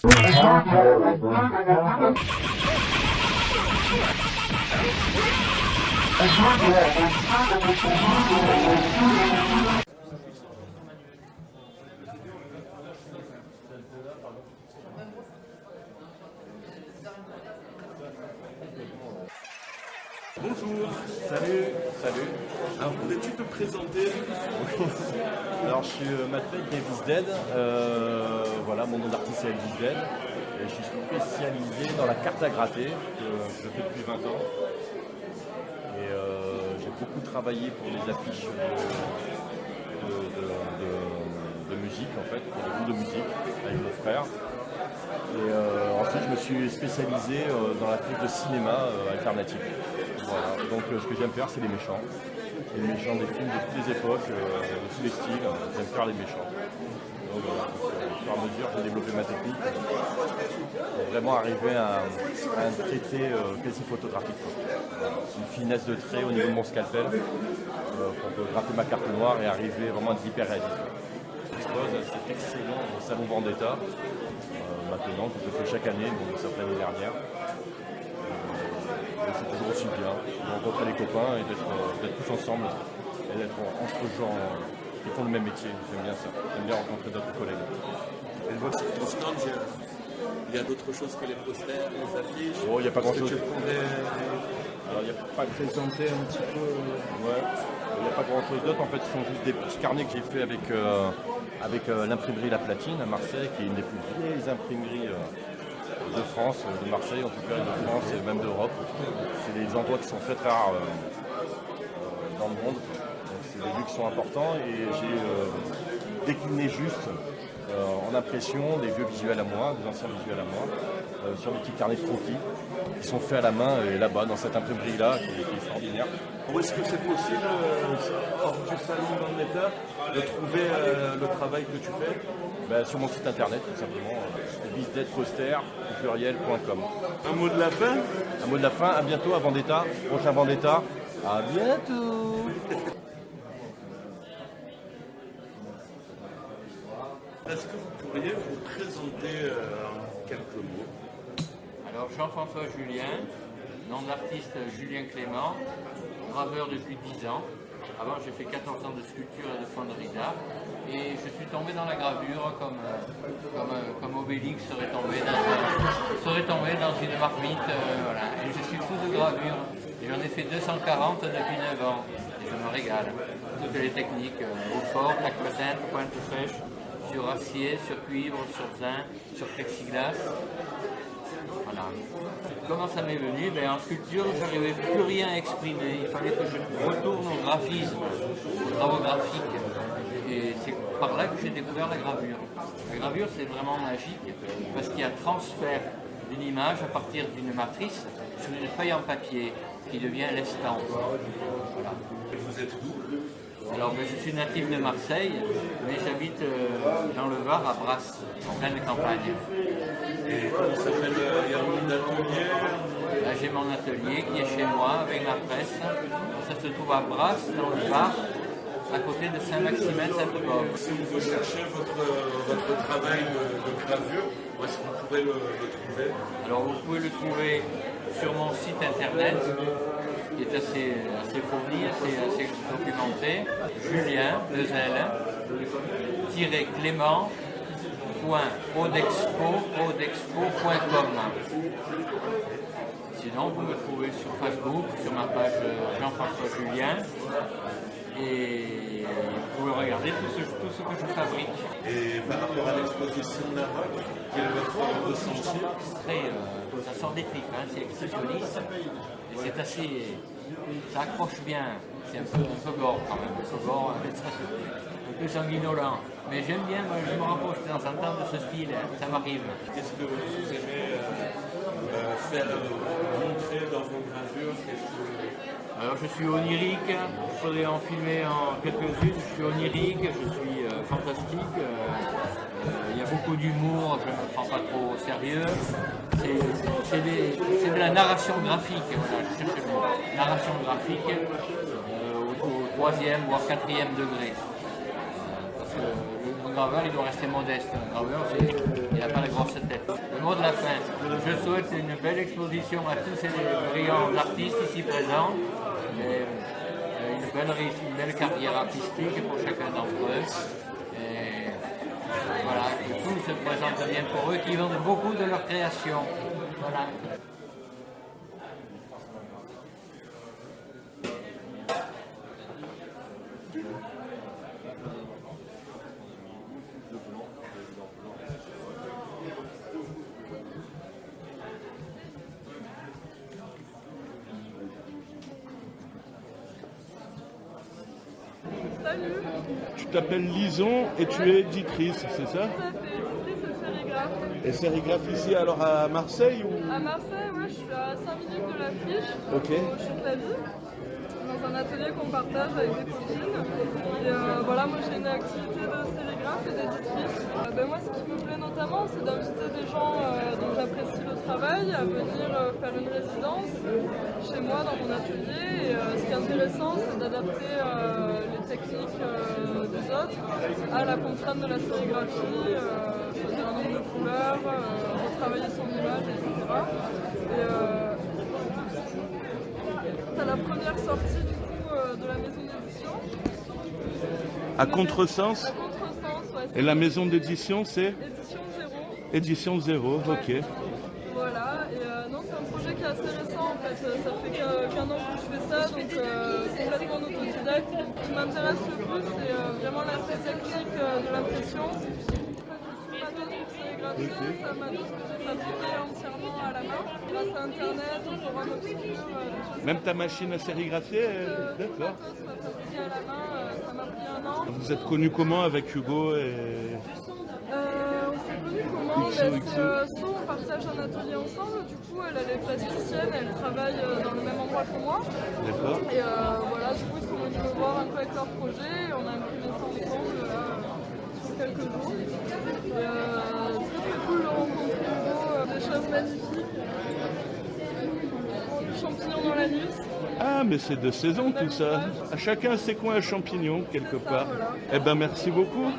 Bonjour. Salut, salut. Alors, pourrais-tu te présenter? Alors, je m'appelle Elvis Dead. Voilà, mon nom d'artiste c'est Elvis Dead. Et je suis spécialisé dans la carte à gratter que je fais depuis 20 ans. Et j'ai beaucoup travaillé pour les affiches de musique, en fait, pour les groupes de musique avec mon frère. Et ensuite, je me suis spécialisé dans la fiche de cinéma alternatif. Voilà. Donc, ce que j'aime faire, c'est les méchants. Les méchants des films de toutes les époques, de tous les styles. J'aime faire les méchants. Donc, voilà. Au fur et à mesure, j'ai développé ma technique pour vraiment arriver à un traité quasi photographique. Voilà. Une finesse de trait au niveau de mon scalpel pour gratter ma carte noire et arriver vraiment à de l'hyper-réalisme. J'expose cet excellent salon Vendetta. Maintenant, que je fais chaque année, donc ça fait l'année dernière. Et c'est toujours aussi bien de rencontrer les copains et d'être tous ensemble et d'être entre gens qui font le même métier. J'aime bien ça. J'aime bien rencontrer d'autres collègues. Et je vois que sur ton stand, il y a d'autres choses que les posters, les affiches. Oh, il n'y a pas grand-chose. Alors, il n'y a pas présenté un petit peu. Ouais. Il n'y a pas grand-chose d'autre. En fait, ce sont juste des petits carnets que j'ai fait avec l'imprimerie La Platine à Marseille, qui est une des plus vieilles imprimeries de France, de Marseille en tout cas, de France et même d'Europe. C'est des endroits qui sont très rares dans le monde. Donc, c'est des lieux qui sont importants et j'ai décliné juste en impression des vieux visuels à moi, des anciens visuels à moi, sur des petits carnets de croquis qui sont faits à la main et là-bas dans cette imprimerie-là qui est extraordinaire. Où est-ce que c'est possible, hors du salon Vendetta, de trouver le travail que tu fais? Sur mon site internet tout simplement, elvisdeadposter.com. Un mot de la fin? Un mot de la fin, à bientôt à Vendetta, prochain Vendetta, à bientôt. Est-ce que vous pourriez vous présenter en quelques mots? Alors Jean-François Julien, nom d'artiste Julien Clément, graveur depuis 10 ans. Avant j'ai fait 14 ans de sculpture et de fonderie d'art et je suis tombé dans la gravure comme Obélix serait tombé dans une marmite. Voilà. Et je suis fou de gravure et j'en ai fait 240 depuis 9 ans et je me régale. Toutes les techniques, au fort, tac patente, pointe sèche, sur acier, sur cuivre, sur zinc, sur plexiglas. Voilà. Comment ça m'est venu? En sculpture, je n'arrivais plus rien à exprimer. Il fallait que je retourne au graphisme, aux travaux graphiques. Et c'est par là que j'ai découvert la gravure. La gravure, c'est vraiment magique parce qu'il y a transfert d'une image à partir d'une matrice sur une feuille en papier qui devient l'estampe. Voilà. Et vous êtes d'où? Alors, je suis natif de Marseille, mais j'habite dans le Var, à Brasse, en pleine campagne. Et comment ça s'appelle? Il y a un nom d'atelier? Là, j'ai mon atelier qui est chez moi, avec ma presse. Ça se trouve à Brasse, dans le Var, à côté de Saint-Maximin-Sainte-Baume. Si on veut chercher votre travail de gravure, où est-ce qu'on pourrait le trouver? Alors, vous pouvez le trouver sur mon site internet, qui est assez fourni, assez documenté, julien-clément.odexpo.com. Sinon, vous me trouvez sur Facebook, sur ma page Jean-François Julien, et vous pouvez regarder tout ce que je fabrique. Et par rapport à l'exposition Navac, quel est votre ressenti? Ça sort des tripes, hein, c'est expressionniste, et c'est assez... ça accroche bien, c'est un peu gore quand même, un peu gore, un peu sanguinolent. Mais j'aime bien, moi, je me rapproche de temps en temps de ce style, hein, ça m'arrive. Qu'est-ce que vous aimez faire montrer dans vos gravures? Alors je suis onirique, il faudrait en filmer en quelques-unes, je suis onirique, je suis fantastique, il y a beaucoup d'humour, je ne me prends pas trop au sérieux, c'est de la narration graphique, voilà, je cherche le mot, narration graphique au 3e voire 4e degré. Parce que le Un graveur, il doit rester modeste. Un graveur, il n'a pas la grosse tête. Le mot de la fin. Je souhaite une belle exposition à tous ces brillants artistes ici présents. Et une belle carrière artistique pour chacun d'entre eux. Et voilà, que tout se présente bien pour eux, qui vendent beaucoup de leur création. Voilà. Salut, Tu t'appelles Lison et tu es éditrice, c'est ça? tout à fait, éditrice et sérigraphe. Et sérigraphe ici alors à Marseille ou... À Marseille, ouais, je suis à 5 minutes de l'affiche, Ok. au Champ de la Vie, dans un atelier qu'on partage avec des copines. Et voilà, moi j'ai une activité de sérigraphe et d'éditrice. Moi, ce qui me plaît notamment, c'est d'inviter des gens dont j'apprécie le travail à venir faire une résidence chez moi dans mon atelier. Et ce qui est intéressant, c'est d'adapter les techniques des autres à la contrainte de la sérigraphie, choisir un nombre de couleurs, retravailler son image, etc. Et t'as la première sortie du coup de la maison d'édition. À contresens? À contresens, ouais. Et la maison d'édition c'est Édition zéro. Édition Zéro, ok. Voilà, et non, c'est un projet qui est assez récent en fait. Ça fait qu'un an que je fais ça, donc complètement autodidacte. Ce qui m'intéresse le plus, c'est vraiment l'aspect technique de l'impression. En fait, ma thèse de sérigraphie, c'est ma thèse que j'ai fabriquée entièrement à la main. Grâce à Internet, au forum obscur, des choses. Même ta machine à sérigraphier, d'accord. Ma thèse fabriquée à la main, ça m'a pris un an. Vous êtes connus comment avec Hugo et... On s'est connus comment? On partage un atelier ensemble, du coup elle est plasticienne, elle travaille dans le même endroit que moi. D'accord. Et voilà, du coup ils sont venus me voir un peu avec leur projet, et on a imprimé ça ensemble là, sur quelques jours. Et, très cool de rencontrer Hugo, des choses magnifiques. Du champignon dans l'anus. Ah mais c'est de saison tout ça. À chacun ses coins à champignons quelque C'est ça, part. voilà. Eh ben merci beaucoup.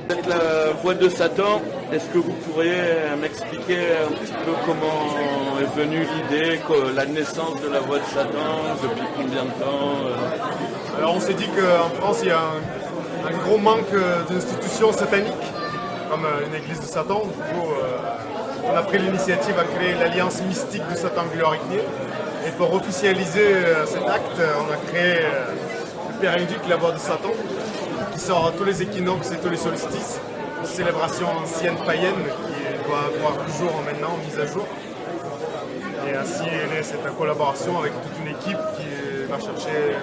Avec la voix de Satan, est-ce que vous pourriez m'expliquer un petit peu comment est venue l'idée, la naissance de la voix de Satan, depuis combien de temps Alors on s'est dit qu'en France il y a un gros manque d'institutions sataniques, comme une église de Satan. Du coup, on a pris l'initiative à créer l'Alliance mystique de Satan glorifié. Et pour officialiser cet acte, on a créé le Périodique La Voix de Satan, qui sort à tous les équinoxes et tous les solstices. Une célébration ancienne païenne qui doit avoir toujours maintenant mise à jour. Et ainsi est née cette collaboration avec toute une équipe qui va chercher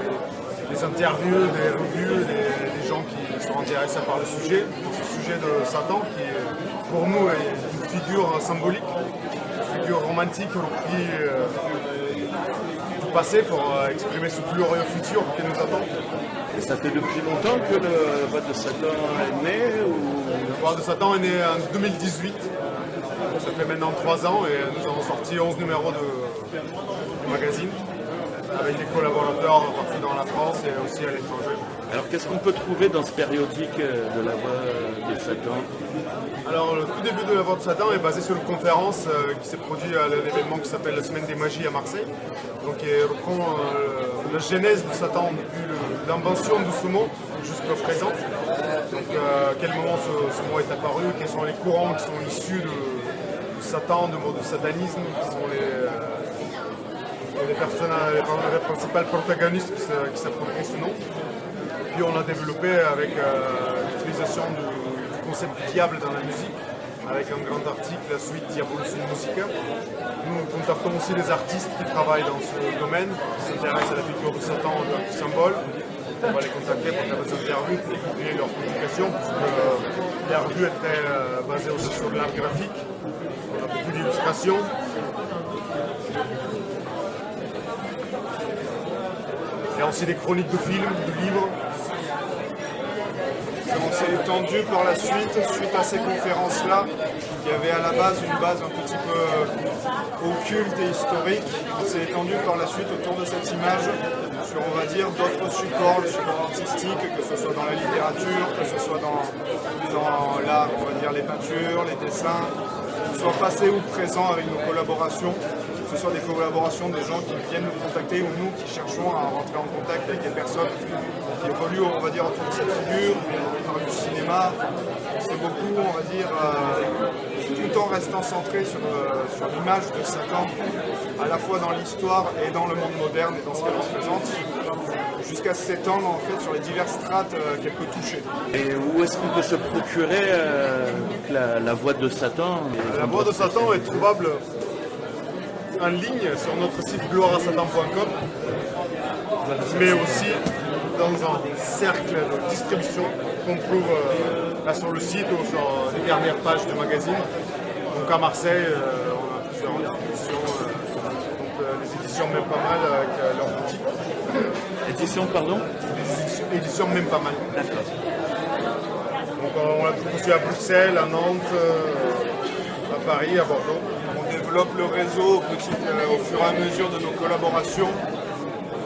des interviews, des revues, des gens qui sont intéressés par le sujet. Ce sujet de Satan qui, pour nous, est une figure symbolique, une figure romantique repris du passé pour exprimer ce glorieux futur qui nous attend. Et ça fait depuis longtemps que la voix de Satan est née La Voix de Satan est née en 2018. Ça fait maintenant 3 ans et nous avons sorti 11 numéros du magazine avec des collaborateurs partout dans la France et aussi à l'étranger. Alors qu'est-ce qu'on peut trouver dans ce périodique de la voix de Satan? Alors le tout début de la Voix de Satan est basé sur une conférence qui s'est produite à l'événement qui s'appelle la Semaine des Magies à Marseille. Donc il reprend la genèse de Satan depuis l'invention de ce mot jusqu'au présent. Donc à quel moment ce mot est apparu, quels sont les courants qui sont issus de Satan, du satanisme, qui sont les principales protagonistes qui s'approprient ce nom. Puis on a développé avec l'utilisation du concept diable dans la musique, avec un grand article, la suite Diabolus Musica. Nous contactons aussi des artistes qui travaillent dans ce domaine, qui s'intéressent à la figure de Satan en tant que symbole. On va les contacter pour faire des interviews, pour publier leurs publications, puisque la revue est très basée aussi sur l'art graphique. On a beaucoup d'illustrations. Il y a aussi des chroniques de films, de livres. On s'est étendu par la suite à ces conférences-là, qui avaient à la base une base un petit peu occulte et historique. On s'est étendu par la suite autour de cette image sur, on va dire, d'autres supports, le support artistique, que ce soit dans la littérature, que ce soit dans l'art, on va dire les peintures, les dessins, que ce soit passé ou présent avec nos collaborations, que ce soit des collaborations des gens qui viennent nous contacter ou nous qui cherchons à rentrer en contact avec des personnes qui évoluent, on va dire, autour de cette figure, par du cinéma. C'est beaucoup, on va dire, tout en restant centré sur l'image de Satan, à la fois dans l'histoire et dans le monde moderne et dans ce qu'elle représente, jusqu'à s'étendre en fait sur les diverses strates qu'elle peut toucher. Et où est-ce qu'on peut se procurer la voix de Satan? La voix de Satan est trouvable en ligne sur notre site gloireasatan.com, mais aussi dans un cercle de distribution qu'on trouve là sur le site ou sur les dernières pages du magazine. Donc à Marseille, on a plusieurs éditions, les éditions Même Pas Mal avec leur boutique. Édition, pardon? Éditions Même Pas Mal. D'accord. Donc on la trouve aussi à Bruxelles, à Nantes, à Paris, à Bordeaux. On développe le réseau au fur et à mesure de nos collaborations,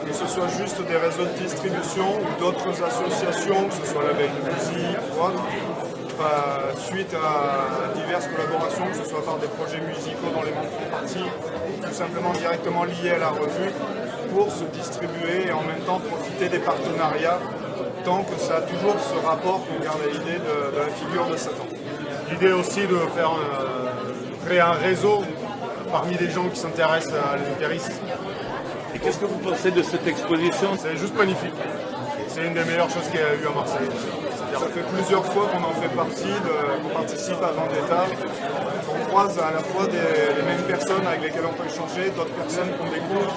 que ce soit juste des réseaux de distribution ou d'autres associations, que ce soit la Belle de musique ou autre, suite à diverses collaborations, que ce soit par des projets musicaux dont les membres font partie, ou tout simplement directement liés à la revue, pour se distribuer et en même temps profiter des partenariats, tant que ça a toujours ce rapport qu'on garde à l'idée de la figure de Satan. L'idée aussi de faire créer un réseau parmi les gens qui s'intéressent à l'ésotérisme. Et qu'est-ce que vous pensez de cette exposition? C'est juste magnifique. C'est une des meilleures choses qu'il y a eu à Marseille. Ça fait plusieurs fois qu'on en fait partie, qu'on participe à Vendetta. On croise à la fois les mêmes personnes avec lesquelles on peut échanger, d'autres personnes qu'on découvre.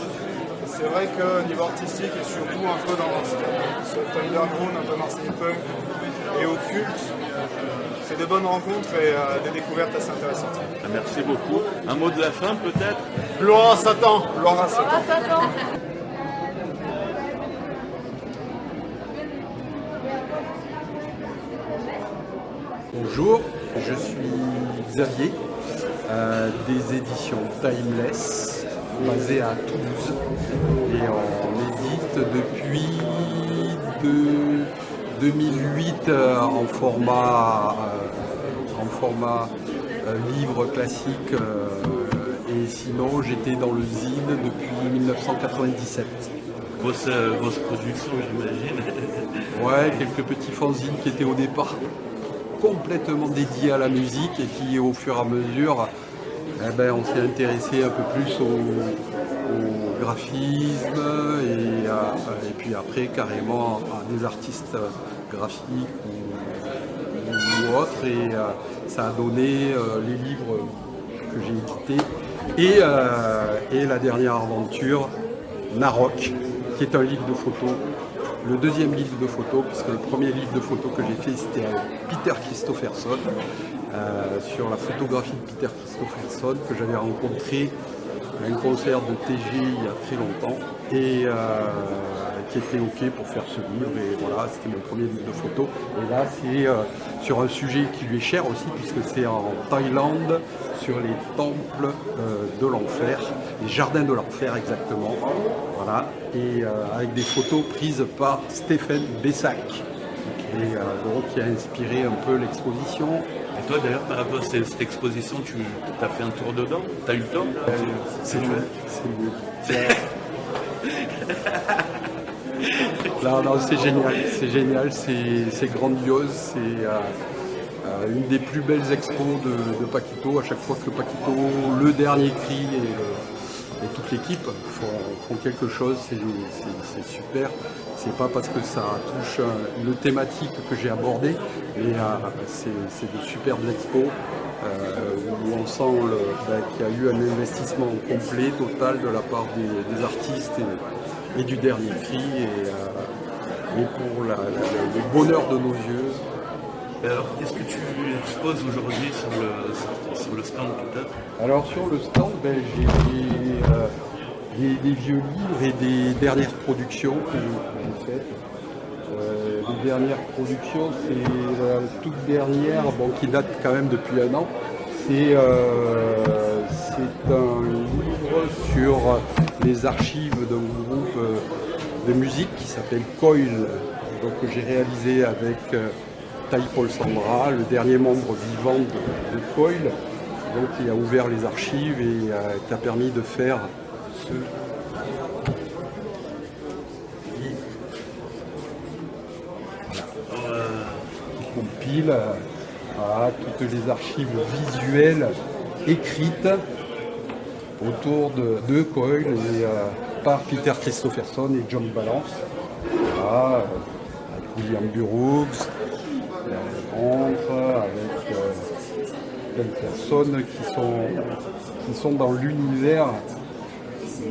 C'est vrai que niveau artistique et surtout un peu dans ce underground, un peu Marseille punk et occulte, c'est des bonnes rencontres et des découvertes assez intéressantes. Merci beaucoup. Un mot de la fin peut-être? Gloire à Satan! Gloire à Satan! Bonjour, je suis Xavier des éditions Timeless, basées à Toulouse, et on édite depuis 2008 en format livre classique, et sinon j'étais dans le zine depuis 1997. Grosse production, j'imagine. Ouais, quelques petits fanzines qui étaient au départ complètement dédiés à la musique et qui au fur et à mesure on s'est intéressé un peu plus au graphisme et puis après carrément à des artistes graphiques ou autres, et ça a donné les livres que j'ai édités et la dernière aventure, Narok, qui est un livre de photos. Le deuxième livre de photos, puisque le premier livre de photos que j'ai fait, c'était Peter Christopherson, sur la photographie de Peter Christopherson, que j'avais rencontré à un concert de TG il y a très longtemps, et qui était OK pour faire ce livre. Et voilà, c'était mon premier livre de photos. Et là, c'est sur un sujet qui lui est cher aussi, puisque c'est en Thaïlande, sur les temples de l'enfer, les jardins de l'enfer exactement. Voilà, et avec des photos prises par Stéphane Bessac, et donc qui a inspiré un peu l'exposition. Et toi d'ailleurs, par rapport à cette exposition, tu as fait un tour dedans? Tu as eu le temps? C'est non, c'est génial, c'est grandiose, c'est une des plus belles expos de Paquito. À chaque fois que Paquito, le dernier cri et toute l'équipe font quelque chose, c'est super. C'est pas parce que ça touche une thématique que j'ai abordée, mais c'est de superbes expos où on sent qu'il y a eu un investissement complet, total de la part des artistes et du dernier cri, et pour le bonheur de nos yeux. Alors, qu'est-ce que tu exposes aujourd'hui sur le stand peut-être? Alors sur le stand, j'ai des vieux livres et des dernières productions que j'ai faites. Des dernière production, c'est la toute dernière, bon, qui date quand même depuis un an. C'est un livre sur les archives d'un groupe de musique qui s'appelle Coil, donc, que j'ai réalisé avec Paul Sandra, le dernier membre vivant de Coil, donc, qui a ouvert les archives et qui a permis de faire ce qui compile toutes les archives visuelles écrites autour de Coil et par Peter Christopherson et John Balance, avec William Burroughs, avec plein de personnes qui sont dans l'univers,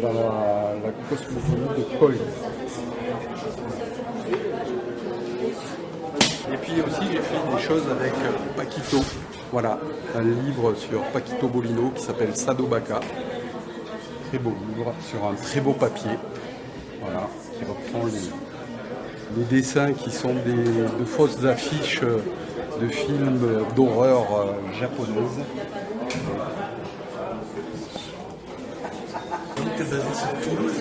dans la cosmogonie de Coil. Et puis aussi j'ai fait des choses avec Paquito, voilà, un livre sur Paquito Bolino qui s'appelle Sadobaca, très beau livre sur un très beau papier, voilà, qui reprend les dessins qui sont de fausses affiches de films d'horreur japonaises. Tu es basé sur Toulouse,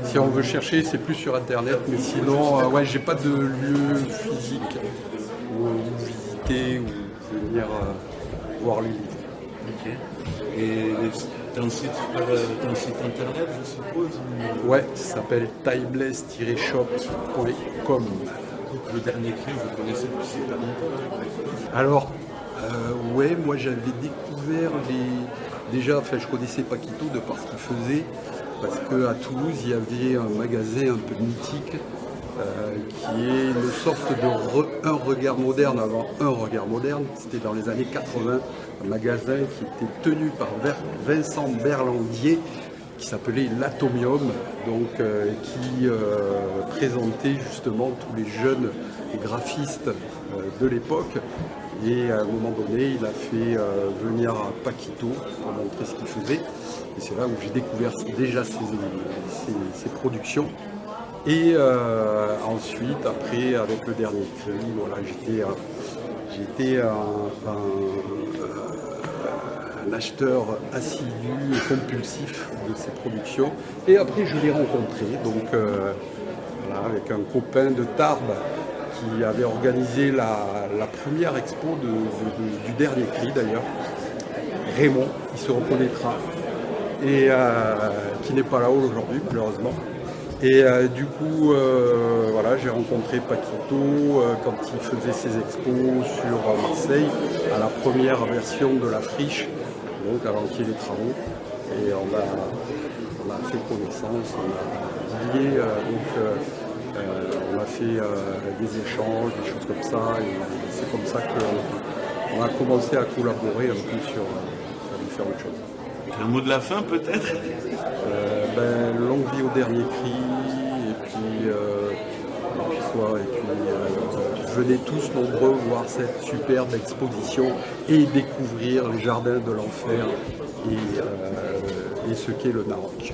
si on veut chercher, c'est plus sur internet, mais sinon, ouais, j'ai pas de lieu physique où visiter ou venir voir les livres. Ok. Et ton site internet, je suppose Ouais, ça s'appelle timeless-shop.com. Le dernier cri, vous connaissez depuis super longtemps. Alors, ouais, moi j'avais découvert déjà, enfin je connaissais Paquito de par ce qu'il faisait, parce qu'à Toulouse il y avait un magasin un peu mythique qui est une sorte de un regard moderne avant un regard moderne. C'était dans les années 80, un magasin qui était tenu par Vincent Berlandier, qui s'appelait l'Atomium, donc qui présentait justement tous les jeunes graphistes de l'époque. Et à un moment donné, il a fait venir Paquito pour montrer ce qu'il faisait. Et c'est là où j'ai découvert déjà ses productions. Et ensuite, après, avec le dernier cri, voilà, j'étais un acheteur assidu et compulsif de ses productions. Et après, je l'ai rencontré, donc voilà, avec un copain de Tarbes qui avait organisé la première expo du dernier cri d'ailleurs, Raymond, qui se reconnaîtra, et qui n'est pas là aujourd'hui malheureusement. Et du coup, voilà, j'ai rencontré Paquito quand il faisait ses expos sur Marseille, à la première version de la friche, donc avant qu'il y ait les travaux. Et on a fait connaissance, on a lié, on a fait des échanges, des choses comme ça. Et c'est comme ça qu'on a commencé à collaborer un peu sur différentes choses. Un mot de la fin peut-être longue vie au dernier cri, et puis venez tous nombreux voir cette superbe exposition et découvrir les jardins de l'enfer et ce qu'est le Narok.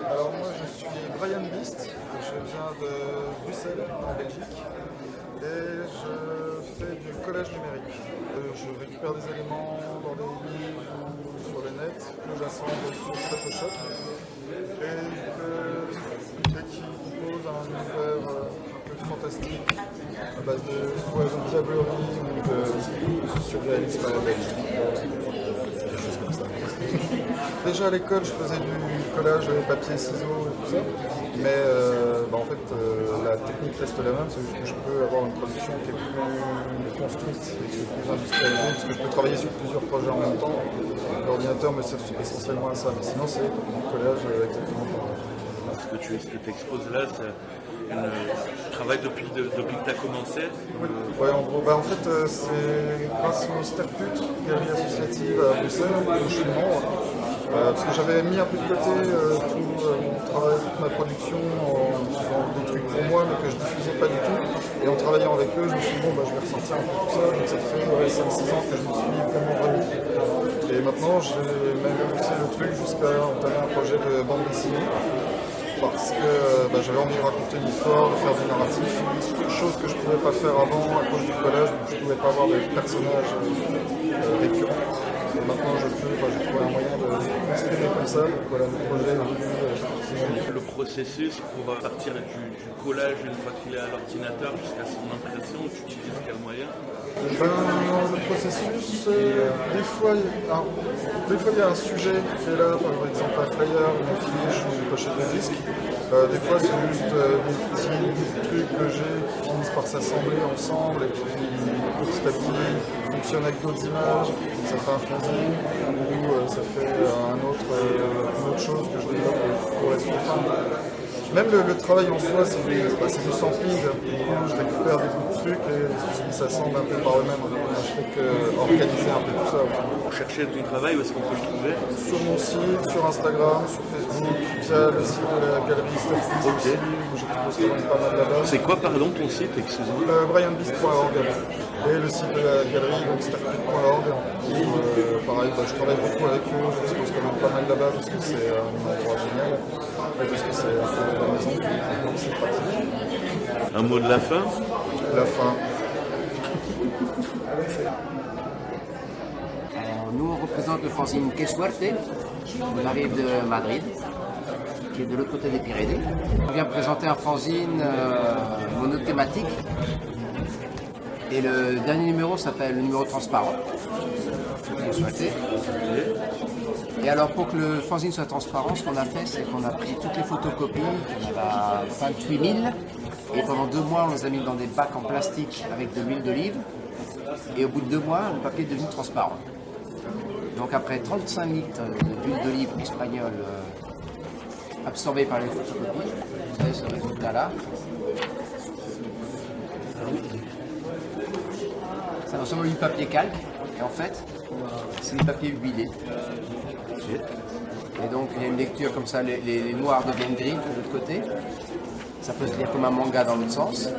Alors moi je suis Brian Beast, je viens de Bruxelles en Belgique et je fais du collage numérique. Je récupère des éléments dans des livres ou sur le net que j'assemble sur Photoshop et qui compose un univers un peu fantastique à base de soit de diablerie ou de surréalisme à la Belge. Quelque chose comme ça. Déjà à l'école, je faisais du collage papier, ciseaux et tout ça, mais en fait, la technique reste la même, c'est juste que je peux avoir une production qui est plus construite et qui est plus industrialisée, parce que je peux travailler sur plusieurs projets en même temps. L'ordinateur me sert essentiellement à ça, mais sinon c'est du collage exactement pareil. Ce que tu exposes là, tu travailles depuis que tu as commencé. Ouais, en gros, en fait, c'est grâce au Sterput, galerie associative à Bruxelles, où je suis membre. Parce que j'avais mis un peu de côté tout mon travail, toute ma production en des trucs pour moi mais que je diffusais pas du tout. Et en travaillant avec eux, je me suis dit bon bah je vais ressortir un peu tout ça. Donc ça fait 5-6 ans que je me suis vraiment remis. Et maintenant j'ai même poussé le truc jusqu'à entamer un projet de bande dessinée. Parce que j'avais envie de raconter une histoire, de faire du narratif, chose que je ne pouvais pas faire avant à cause du collège, où je ne pouvais pas avoir des personnages récurrents. Et maintenant je peux, j'ai trouvé un moyen de m'exprimer comme ça, donc voilà, le projet est Le processus pour partir du collage une fois qu'il est à l'ordinateur jusqu'à son impression, tu utilises quel moyen? Le processus, des fois il y a un sujet qui est là, par exemple un flyer, une affiche ou une pochette de disque. Des fois c'est juste des petits trucs que j'ai qui finissent par s'assembler ensemble et qui petit à petit fonctionnent avec d'autres images. Ça fait un fanzine ou ça fait une autre chose que je développe pour la suite. Même le travail en soi, c'est du sampling. Je récupère des bouts de trucs et ils s'assemblent un peu par eux-mêmes. Je fais qu'organiser un peu tout ça. Pour chercher ton travail, où est-ce qu'on peut le trouver? Sur mon site, sur Instagram, sur Facebook, via le site de la galerie Steph aussi, où je propose quand même pas mal là-bas. C'est quoi, pardon, ton site? Excusez-moi. brianbeast.org et le site de la galerie, donc steph.org. Pareil, je travaille beaucoup avec eux, je dispose quand même pas mal là-bas parce que c'est un endroit génial. Et parce que c'est un peu la maison, donc c'est pratique. Un mot de la fin? La fin. Alors, nous, on représente le fanzine Que Suerte. On arrive de Madrid, qui est de l'autre côté des Pyrénées. On vient présenter un fanzine monothématique. Et le dernier numéro s'appelle le numéro transparent. Que Suerte. Et alors pour que le fanzine soit transparent, ce qu'on a fait, c'est qu'on a pris toutes les photocopies, il y en a 28 000, et pendant 2 mois, on les a mis dans des bacs en plastique avec de l'huile d'olive, et au bout de 2 mois, le papier est devenu transparent. Donc après 35 litres d'huile d'olive espagnole absorbée par les photocopies, vous avez ce résultat-là. Ça ressemble à du papier calque, et en fait, c'est du papier huilé. Et donc il y a une lecture comme ça, les noirs deviennent gris de l'autre côté. Ça peut se lire comme un manga dans l'autre sens.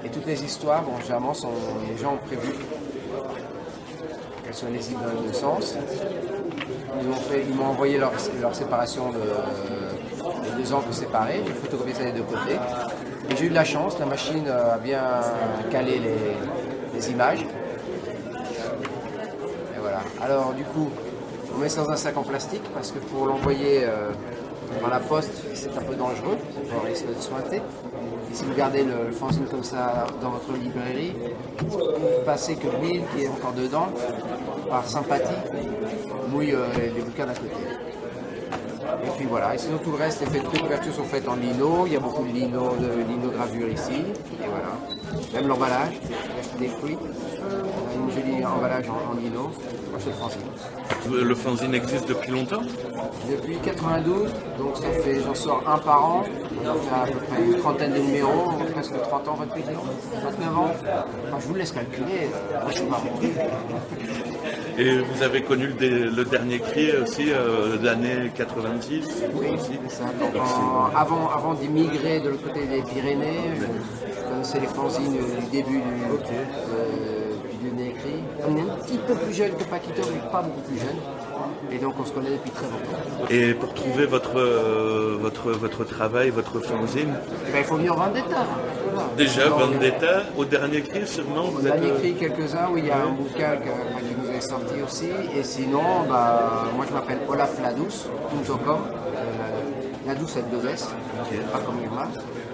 Et toutes les histoires, généralement, les gens ont prévu qu'elles soient lisibles dans les deux sens. Ils m'ont envoyé leur séparation de 2 angles séparés. J'ai photocopié ça des 2 côtés. Et j'ai eu de la chance, la machine a bien calé les images. Et voilà. Alors du coup, on met ça dans un sac en plastique parce que pour l'envoyer dans la poste, c'est un peu dangereux, on risque de sointer. Et si vous gardez le fanzine comme ça dans votre librairie, vous passez que l'huile qui est encore dedans, par sympathie, mouille les bouquins d'à côté. Et puis voilà, et sinon tout le reste, les couvertures sont faites en lino, il y a beaucoup de linogravure ici, et voilà. Même l'emballage, j'ai acheté des fruits, on a une jolie emballage en lino, moi c'est le fanzine. Le fanzine existe depuis longtemps? Depuis 92, donc ça fait, j'en sors un par an, on en fait à peu près une trentaine de numéros, presque 30 ans, 28 ans, 29 ans. Enfin, je vous laisse calculer, moi je suis marrant. Et vous avez connu le dernier cri aussi, l'année 90? Oui, c'est ça. Donc, avant d'immigrer de l'autre côté des Pyrénées, je connaissais les fanzines du début du dernier cri. On est un petit peu plus jeune que Paquito, mais pas beaucoup plus jeune. Et donc on se connaît depuis très longtemps. Et pour trouver votre travail, votre fanzine, il faut venir au Vendetta. Voilà. Déjà, Vendetta, au dernier cri sûrement vous dernier cri, quelques-uns, où il y a un bouquin qui nous est sorti aussi. Et sinon, moi je m'appelle olafladouce.com. La douce avec 2 S, pas comme Irma.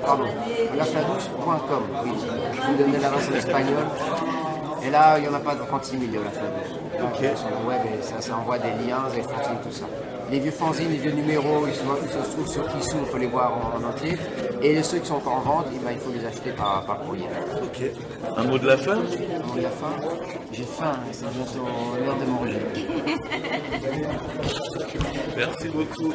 Pardon, olafladouce.com. Oui, je vous donnais l'adresse en espagnol. Et là, il n'y en a pas de 36 000 de Olafladouce. Sur le web, et ça envoie des liens, des fanzines, tout ça. Les vieux fanzines, les vieux numéros, ils se trouvent sur Issou, on peut les voir en entier. Et ceux qui sont encore en vente, il faut les acheter par courrier. Ok. Un mot de la fin? Un mot de la fin? J'ai faim, c'est bientôt l'heure de manger. Merci beaucoup.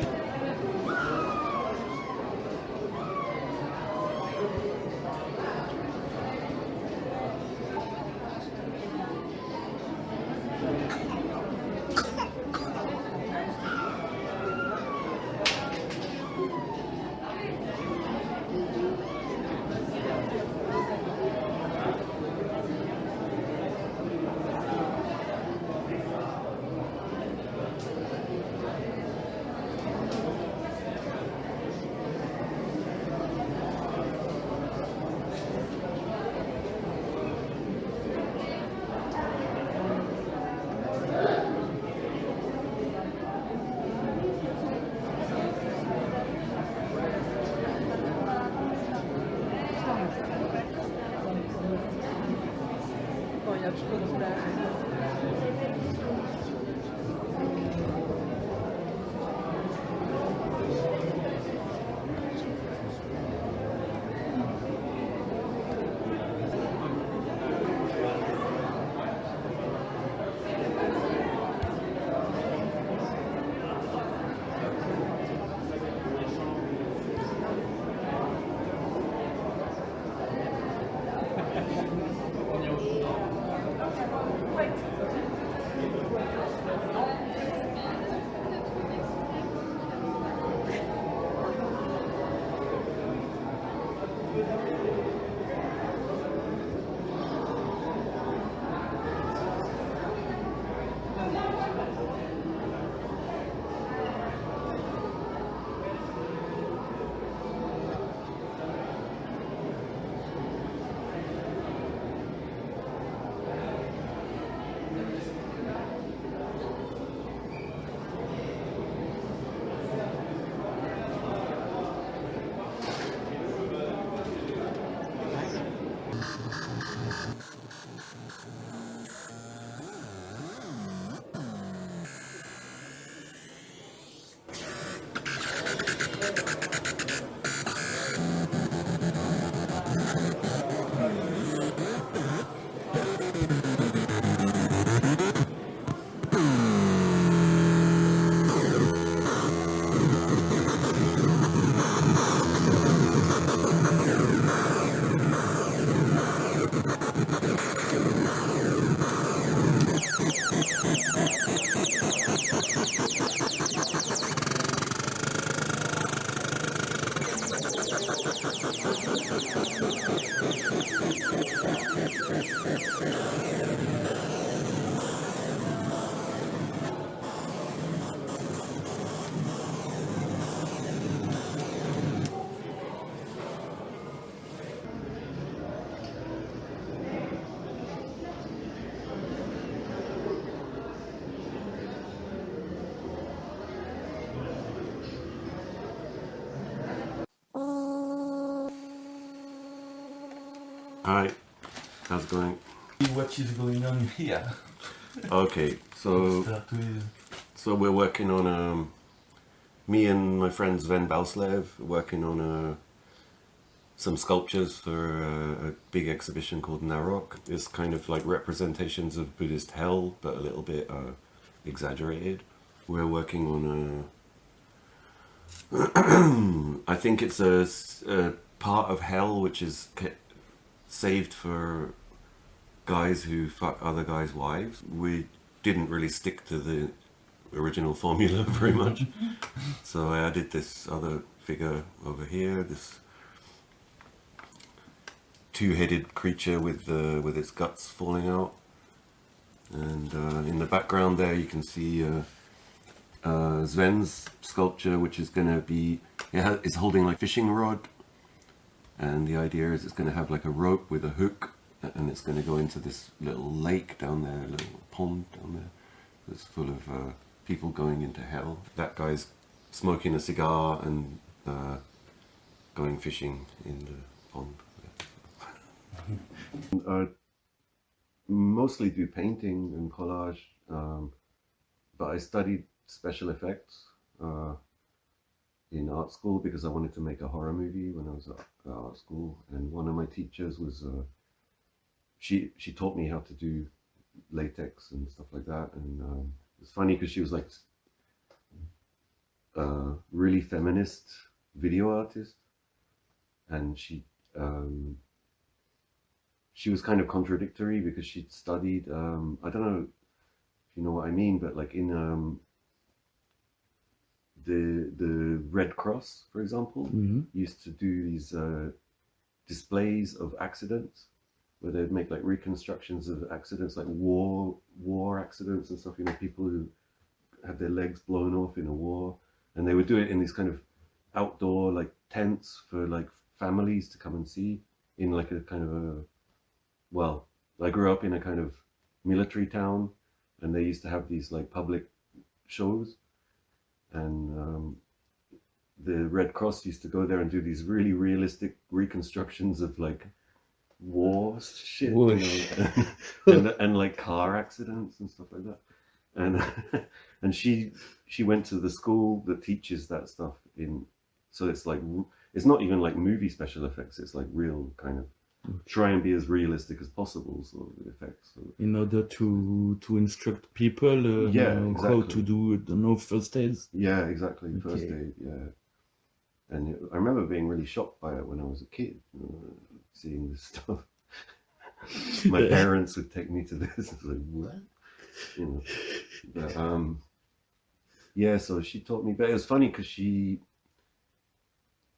y a toujours de place. Hi, how's it going? What is going on here? Okay, so Start with... we're working on me and my friend Sven Bauslev working on some sculptures for a big exhibition called Narok. It's kind of like representations of Buddhist hell, but a little bit exaggerated. We're working on I think it's a part of hell which is saved for guys who fuck other guys' wives. We didn't really stick to the original formula very much, so I added this other figure over here, this two-headed creature with its guts falling out, and in the background there you can see Sven's sculpture, which is going to be, it's holding like a fishing rod, and the idea is it's going to have like a rope with a hook, and it's going to go into this little lake down there, a little pond down there that's full of people going into hell. That guy's smoking a cigar and going fishing in the pond. I mostly do painting and collage, but I studied special effects in art school because I wanted to make a horror movie when I was at art school, and one of my teachers was she taught me how to do latex and stuff like that, and it's funny because she was like a really feminist video artist, and she was kind of contradictory because she'd studied I don't know if you know what I mean, but like in the Red Cross, for example, used to do these displays of accidents where they'd make like reconstructions of accidents, like war accidents and stuff, you know, people who had their legs blown off in a war, and they would do it in these kind of outdoor like tents for like families to come and see in like a kind of a, well, I grew up in a kind of military town, and they used to have these like public shows, and the Red Cross used to go there and do these really realistic reconstructions of like war shit, War and like car accidents and stuff like that. And and she went to the school that teaches that stuff in, so it's like, it's not even like movie special effects, it's like real kind of try and be as realistic as possible sort of effects. So, in order to instruct people how to do, I don't know, first aids. Yeah, exactly. Okay. First aid, yeah. And I remember being really shocked by it when I was a kid, seeing this stuff. My parents would take me to this. It's like, what? But, yeah, so she taught me, but it was funny because she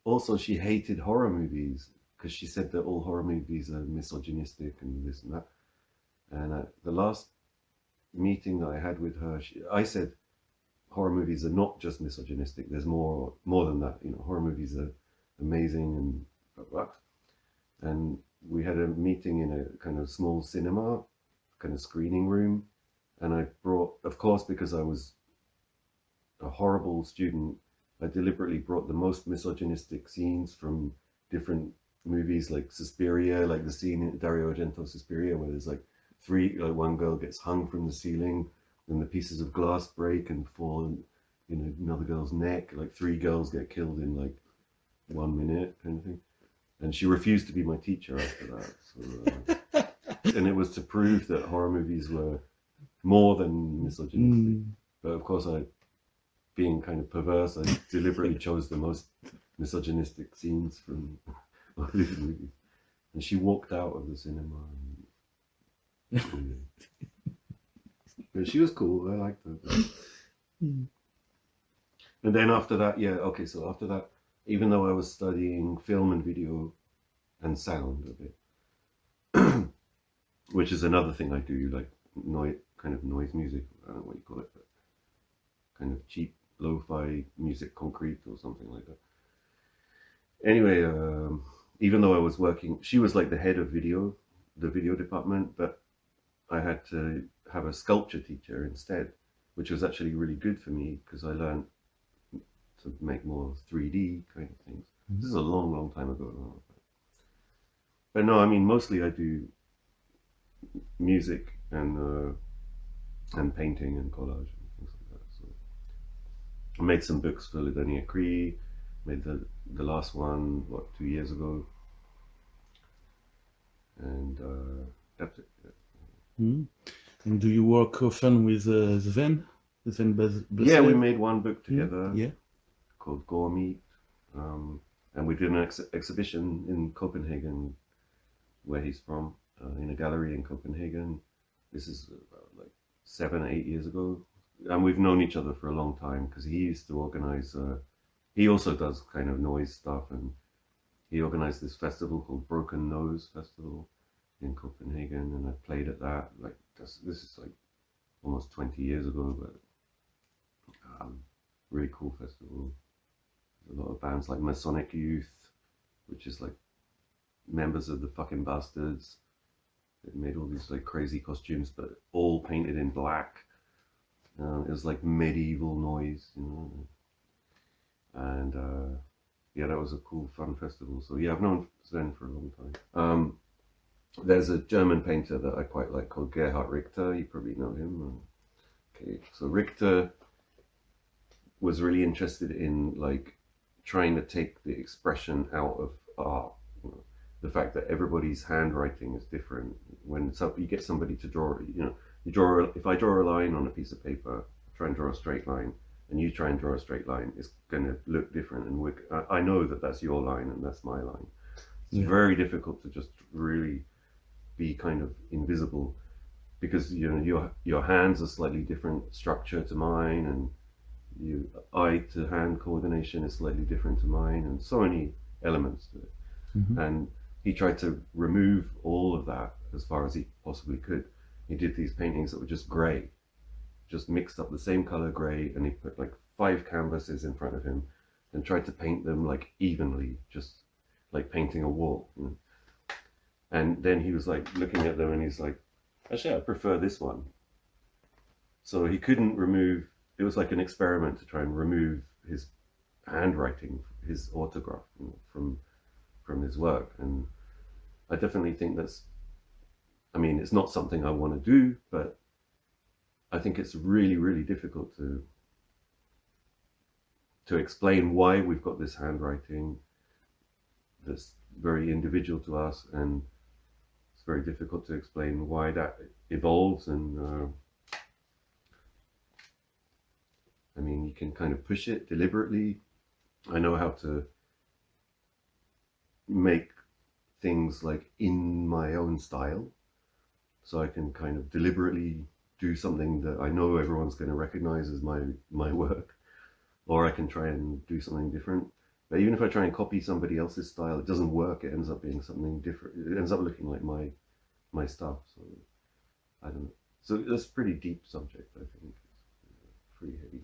hated horror movies, because she said that all horror movies are misogynistic and this and that. And the last meeting that I had with her, I said horror movies are not just misogynistic. There's more than that. Horror movies are amazing and blah, blah. And we had a meeting in a kind of small cinema, kind of screening room. And I brought, of course, because I was a horrible student, I deliberately brought the most misogynistic scenes from different movies, like Suspiria, like the scene in Dario Argento's Suspiria, where there's like one girl gets hung from the ceiling, and the pieces of glass break and fall in another girl's neck. Like 3 girls get killed in like 1 minute, kind of thing. And she refused to be my teacher after that. So, and it was to prove that horror movies were more than misogynistic. But of course, being kind of perverse, I deliberately chose the most misogynistic scenes from all these movies. And she walked out of the cinema. But she was cool. I liked her. And then after that, so after that, even though I was studying film and video and sound a bit, which is another thing I do, like kind of noise music, I don't know what you call it, but kind of cheap lo-fi music, concrete or something like that. Anyway, even though I was working, she was like the head of the video department, but I had to have a sculpture teacher instead, which was actually really good for me because I learned to make more 3D kind of things. This is a long, long time ago now. But no, I mean, mostly I do music and painting and collage and things like that. So I made some books for Lidonia Cree, made the last one, 2 years ago. And that's it. Yeah. And do you work often with Sven? Yeah, we made one book together. Yeah. Called Gormeat. And we did an exhibition in Copenhagen, where he's from, in a gallery in Copenhagen. This is about like 7 or 8 years ago. And we've known each other for a long time because he used to organize, he also does kind of noise stuff, and he organized this festival called Broken Nose Festival in Copenhagen, and I played at that. Like this is like almost 20 years ago, but really cool festival. A lot of bands like Masonic Youth, which is like members of the fucking Bastards. They made all these like crazy costumes, but all painted in black. It was like medieval noise, And yeah, that was a cool, fun festival. So yeah, I've known Sven for a long time. There's a German painter that I quite like called Gerhard Richter. You probably know him. Okay, so Richter was really interested in like trying to take the expression out of art. The fact that everybody's handwriting is different. When you get somebody to draw, if I draw a line on a piece of paper, try and draw a straight line, and you try and draw a straight line, it's going to look different. And I know that that's your line and that's my line. It's very difficult to just really be kind of invisible, because your hands are slightly different structure to mine, and eye to hand coordination is slightly different to mine, and so many elements to it. And he tried to remove all of that as far as he possibly could. He did these paintings that were just grey, just mixed up the same color grey, and he put like 5 canvases in front of him and tried to paint them like evenly, just like painting a wall. And then he was like looking at them and he's like, actually, I prefer this one. So he couldn't remove, it was like an experiment to try and remove his handwriting, his autograph from his work. And I definitely think that's, I mean, it's not something I want to do, but I think it's really, really difficult to explain why we've got this handwriting that's very individual to us, and it's very difficult to explain why that evolves. And I mean, you can kind of push it deliberately. I know how to make things like in my own style, so I can kind of deliberately do something that I know everyone's going to recognize as my work, or I can try and do something different. But even if I try and copy somebody else's style, it doesn't work. It ends up being something different. It ends up looking like my stuff. So I don't know. So that's a pretty deep subject, I think. It's pretty heavy.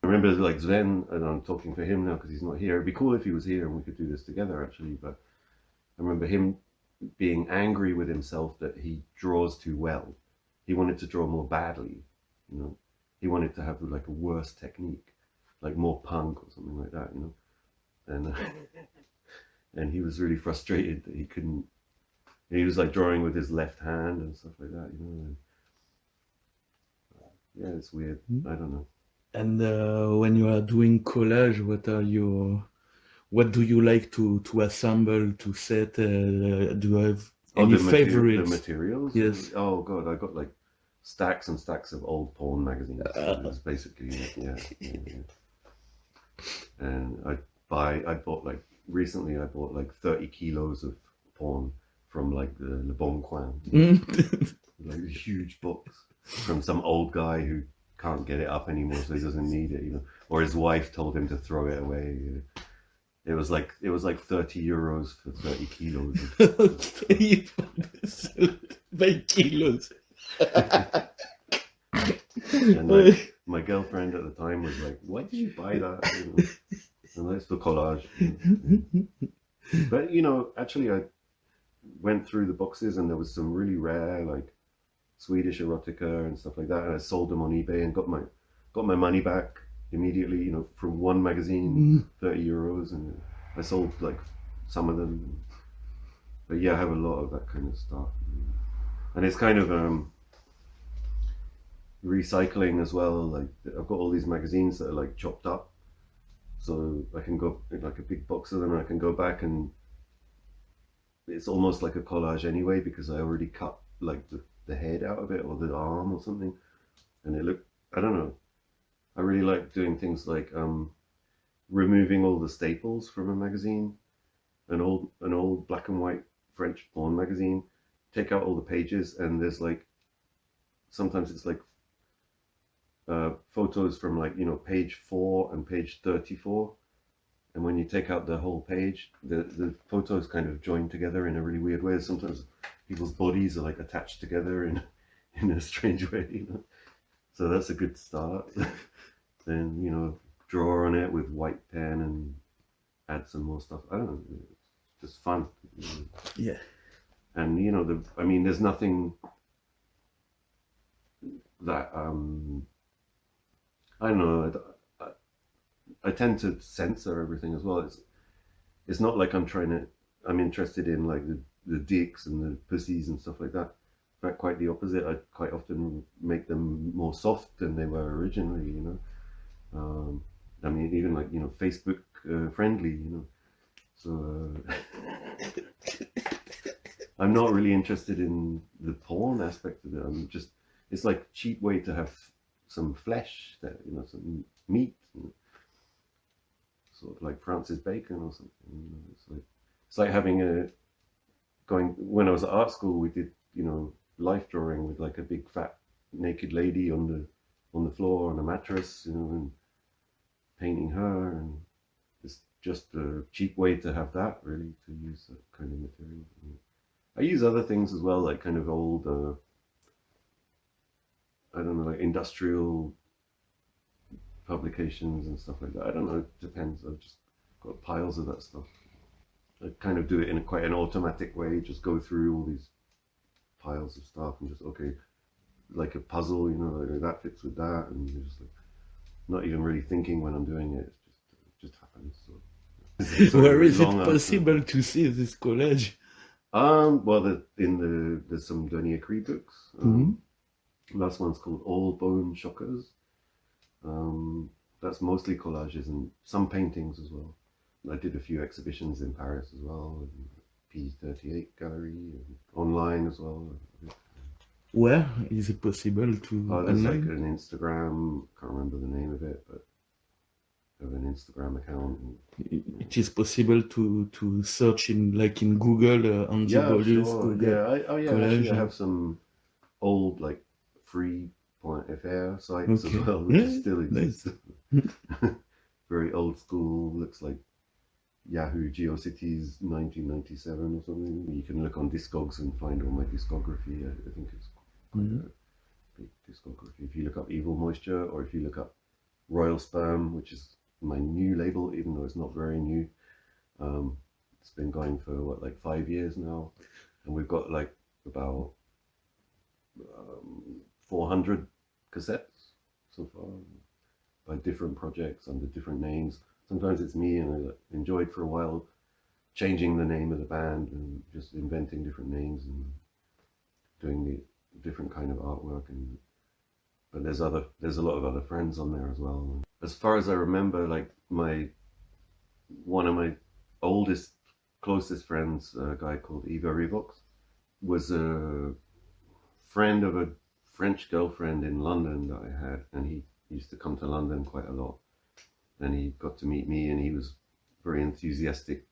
I remember like Sven, and I'm talking for him now because he's not here. It'd be cool if he was here and we could do this together actually, but I remember him being angry with himself that he draws too well. He wanted to draw more badly, you know. He wanted to have like a worse technique, like more punk or something like that, you know. And he was really frustrated that he couldn't. He was like drawing with his left hand and stuff like that, you know. And, yeah, it's weird. I don't know. And when you are doing collage, what do you like to assemble, to set? Do you have any favorites? The materials? Yes. Oh god, I got like stacks and stacks of old porn magazines. That's basically it. Yeah. And I bought like recently. I bought like 30 kilos of porn from like the Le Bon Coin, like huge books from some old guy who can't get it up anymore, so he doesn't need it, you know. Or his wife told him to throw it away. It was like 30 euros for 30 kilos. Okay, 20 kilos. And like, my girlfriend at the time was like, "Why did you buy that?" You know? And that's for collage. You know? But you know, actually, I went through the boxes, and there was some really rare, like Swedish erotica and stuff like that, and I sold them on eBay and got my money back immediately, you know, from one magazine, 30 euros, and I sold like some of them. But yeah, I have a lot of that kind of stuff, and it's kind of recycling as well. Like I've got all these magazines that are like chopped up, so I can go like a big box of them, and I can go back, and it's almost like a collage anyway, because I already cut like the head out of it, or the arm or something, and it looked, I don't know, I really like doing things like removing all the staples from a magazine, an old black and white French porn magazine, take out all the pages, and there's like, sometimes it's like photos from like, you know, page 4 and page 34, and when you take out the whole page, the photos kind of join together in a really weird way. Sometimes people's bodies are like attached together in a strange way, you know. So that's a good start. Then, you know, draw on it with white pen and add some more stuff. I don't know, it's just fun. Yeah. And you know, I mean, there's nothing that I don't know. I tend to censor everything as well. It's not like I'm interested in like the dicks and the pussies and stuff like that. In fact, quite the opposite. I quite often make them more soft than they were originally, you know. I mean, even like, you know, Facebook friendly, you know. So I'm not really interested in the porn aspect of it. It's like a cheap way to have some flesh there, you know, some meat, you know. Sort of like Francis Bacon or something, you know. It's like having when I was at art school, we did, you know, life drawing with like a big fat naked lady on the floor on a mattress, you know, and painting her, and it's just a cheap way to have that, really, to use that kind of material. I use other things as well, like kind of old, I don't know, like industrial publications and stuff like that. I don't know, it depends. I've just got piles of that stuff. I kind of do it in quite an automatic way, just go through all these piles of stuff and just, okay, like a puzzle, you know, like that fits with that, and you're just like not even really thinking when I'm doing it. It just happens. So, where is it possible to see this collage? Well, there's some Dernier Cri books. Last one's called All Bone Shockers. That's mostly collages and some paintings as well. I did a few exhibitions in Paris as well, P38 Gallery, and online as well. Where is it possible to? There's like an Instagram, can't remember the name of it, but I have an Instagram account. It is possible to search in Google, Andy Bolus, sure. Google. Yeah, collage. actually I have some old free.fr sites as well, which still exist. Very old school, looks like Yahoo GeoCities 1997 or something. You can look on Discogs and find all my discography. I think it's quite a big discography. If you look up Evil Moisture, or if you look up Royal Sperm, which is my new label, even though it's not very new. It's been going for 5 years now, and we've got about 400 cassettes so far by different projects under different names. Sometimes it's me, and I enjoyed for a while changing the name of the band and just inventing different names and doing the different kind of artwork. But there's a lot of other friends on there as well. As far as I remember, one of my oldest, closest friends, a guy called Eva Revox, was a friend of a French girlfriend in London that I had, and he used to come to London quite a lot. And he got to meet me, and he was very enthusiastic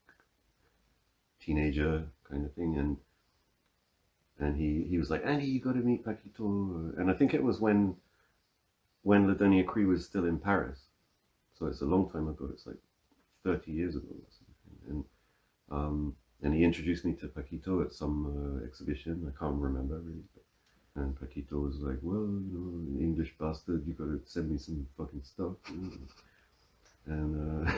teenager kind of thing, and he was like, Andy, you got to meet Paquito. And I think it was when Le Dernier Cri was still in Paris, so it's a long time ago. It's 30 years ago or something. And he introduced me to Paquito at some exhibition. I can't remember really. And Paquito was like, well, English bastard, you got to send me some fucking stuff. And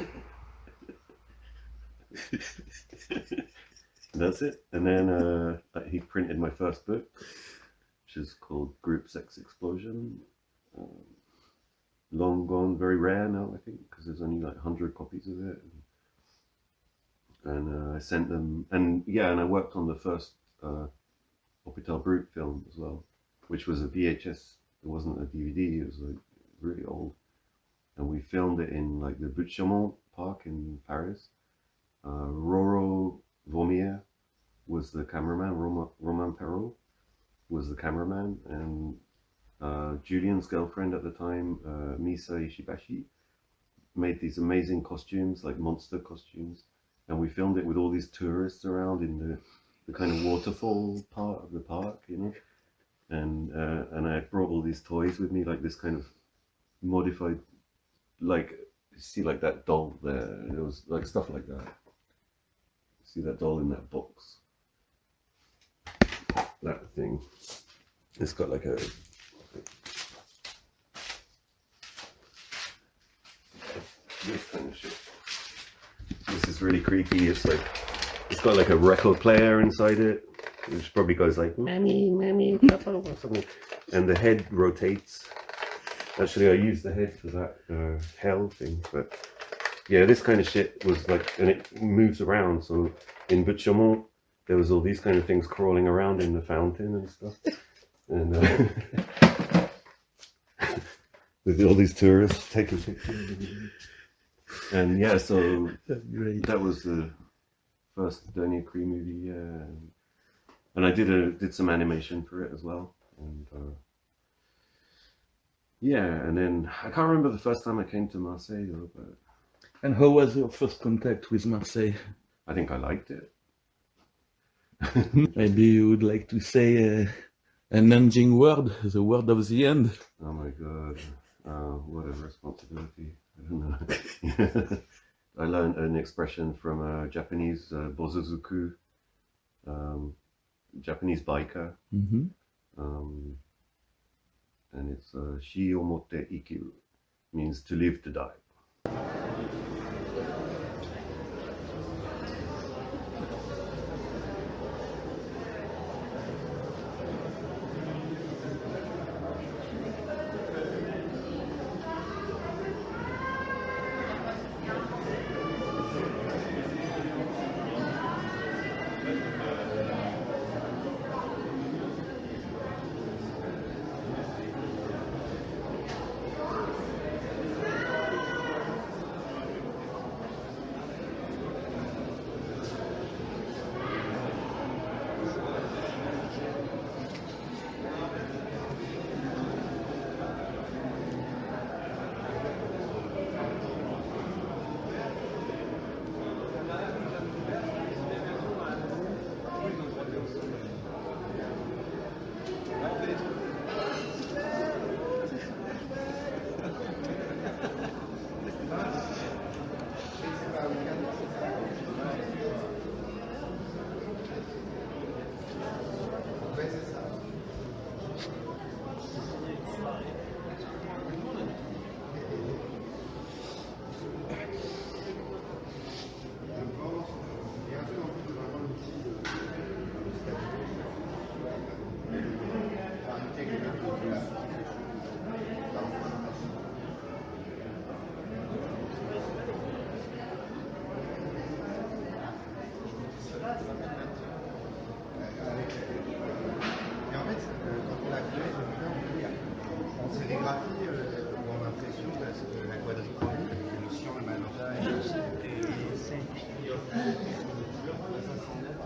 that's it. And then he printed my first book, which is called Group Sex Explosion. Long gone, very rare now, I think, because there's only 100 copies of it. And I sent them, and I worked on the first Hôpital Brut film as well, which was a VHS. It wasn't a DVD. It was really old. And we filmed it in the Butte-Chaumont Park in Paris. Roro Vaumier was the cameraman. Romain Perrault was the cameraman, and Julian's girlfriend at the time, Misa Ishibashi, made these amazing costumes, monster costumes, and we filmed it with all these tourists around in the kind of waterfall part of the park, and I brought all these toys with me, this kind of modified, you see that doll there, it was stuff like that. See that doll in that box, that thing, it's got a this kind of shit. This is really creepy. It's got a record player inside it, which probably goes Mammy, Papa, or something. And the head rotates. Actually, I used the head for that hell thing, but yeah, this kind of shit was and it moves around. So in Butte-Chaumont, there was all these kind of things crawling around in the fountain and stuff. And with all these tourists taking pictures. And yeah, so that was the first Dernier Cri movie, and I did some animation for it as well, and and then I can't remember the first time I came to Marseille though. But and how was your first contact with Marseille? I think I liked it. Maybe you would like to say an ending word, the word of the end. Oh my God, what a responsibility. I don't know. I learned an expression from a Japanese bozozuku, Japanese biker, and it's shi omotte ikiru, means to live to die.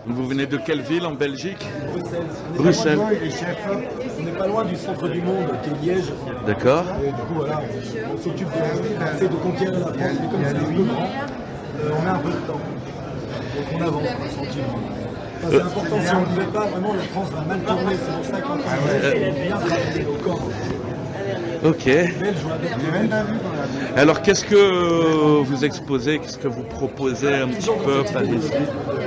Vous venez de quelle ville en Belgique? Bruxelles. Bruxelles. On n'est pas loin du centre du monde qui est Liège. D'accord. Et du coup, voilà, on s'occupe de conquérir la France, mais comme c'est un peu grand, on met un peu de temps. Donc on avance tranquillement. Enfin, c'est important, si on ne le fait pas, vraiment la France va mal tourner. C'est pour ça qu'on peut bien travailler au corps. Ok. Alors qu'est-ce que vous exposez, qu'est-ce que vous proposez un petit peu par ici?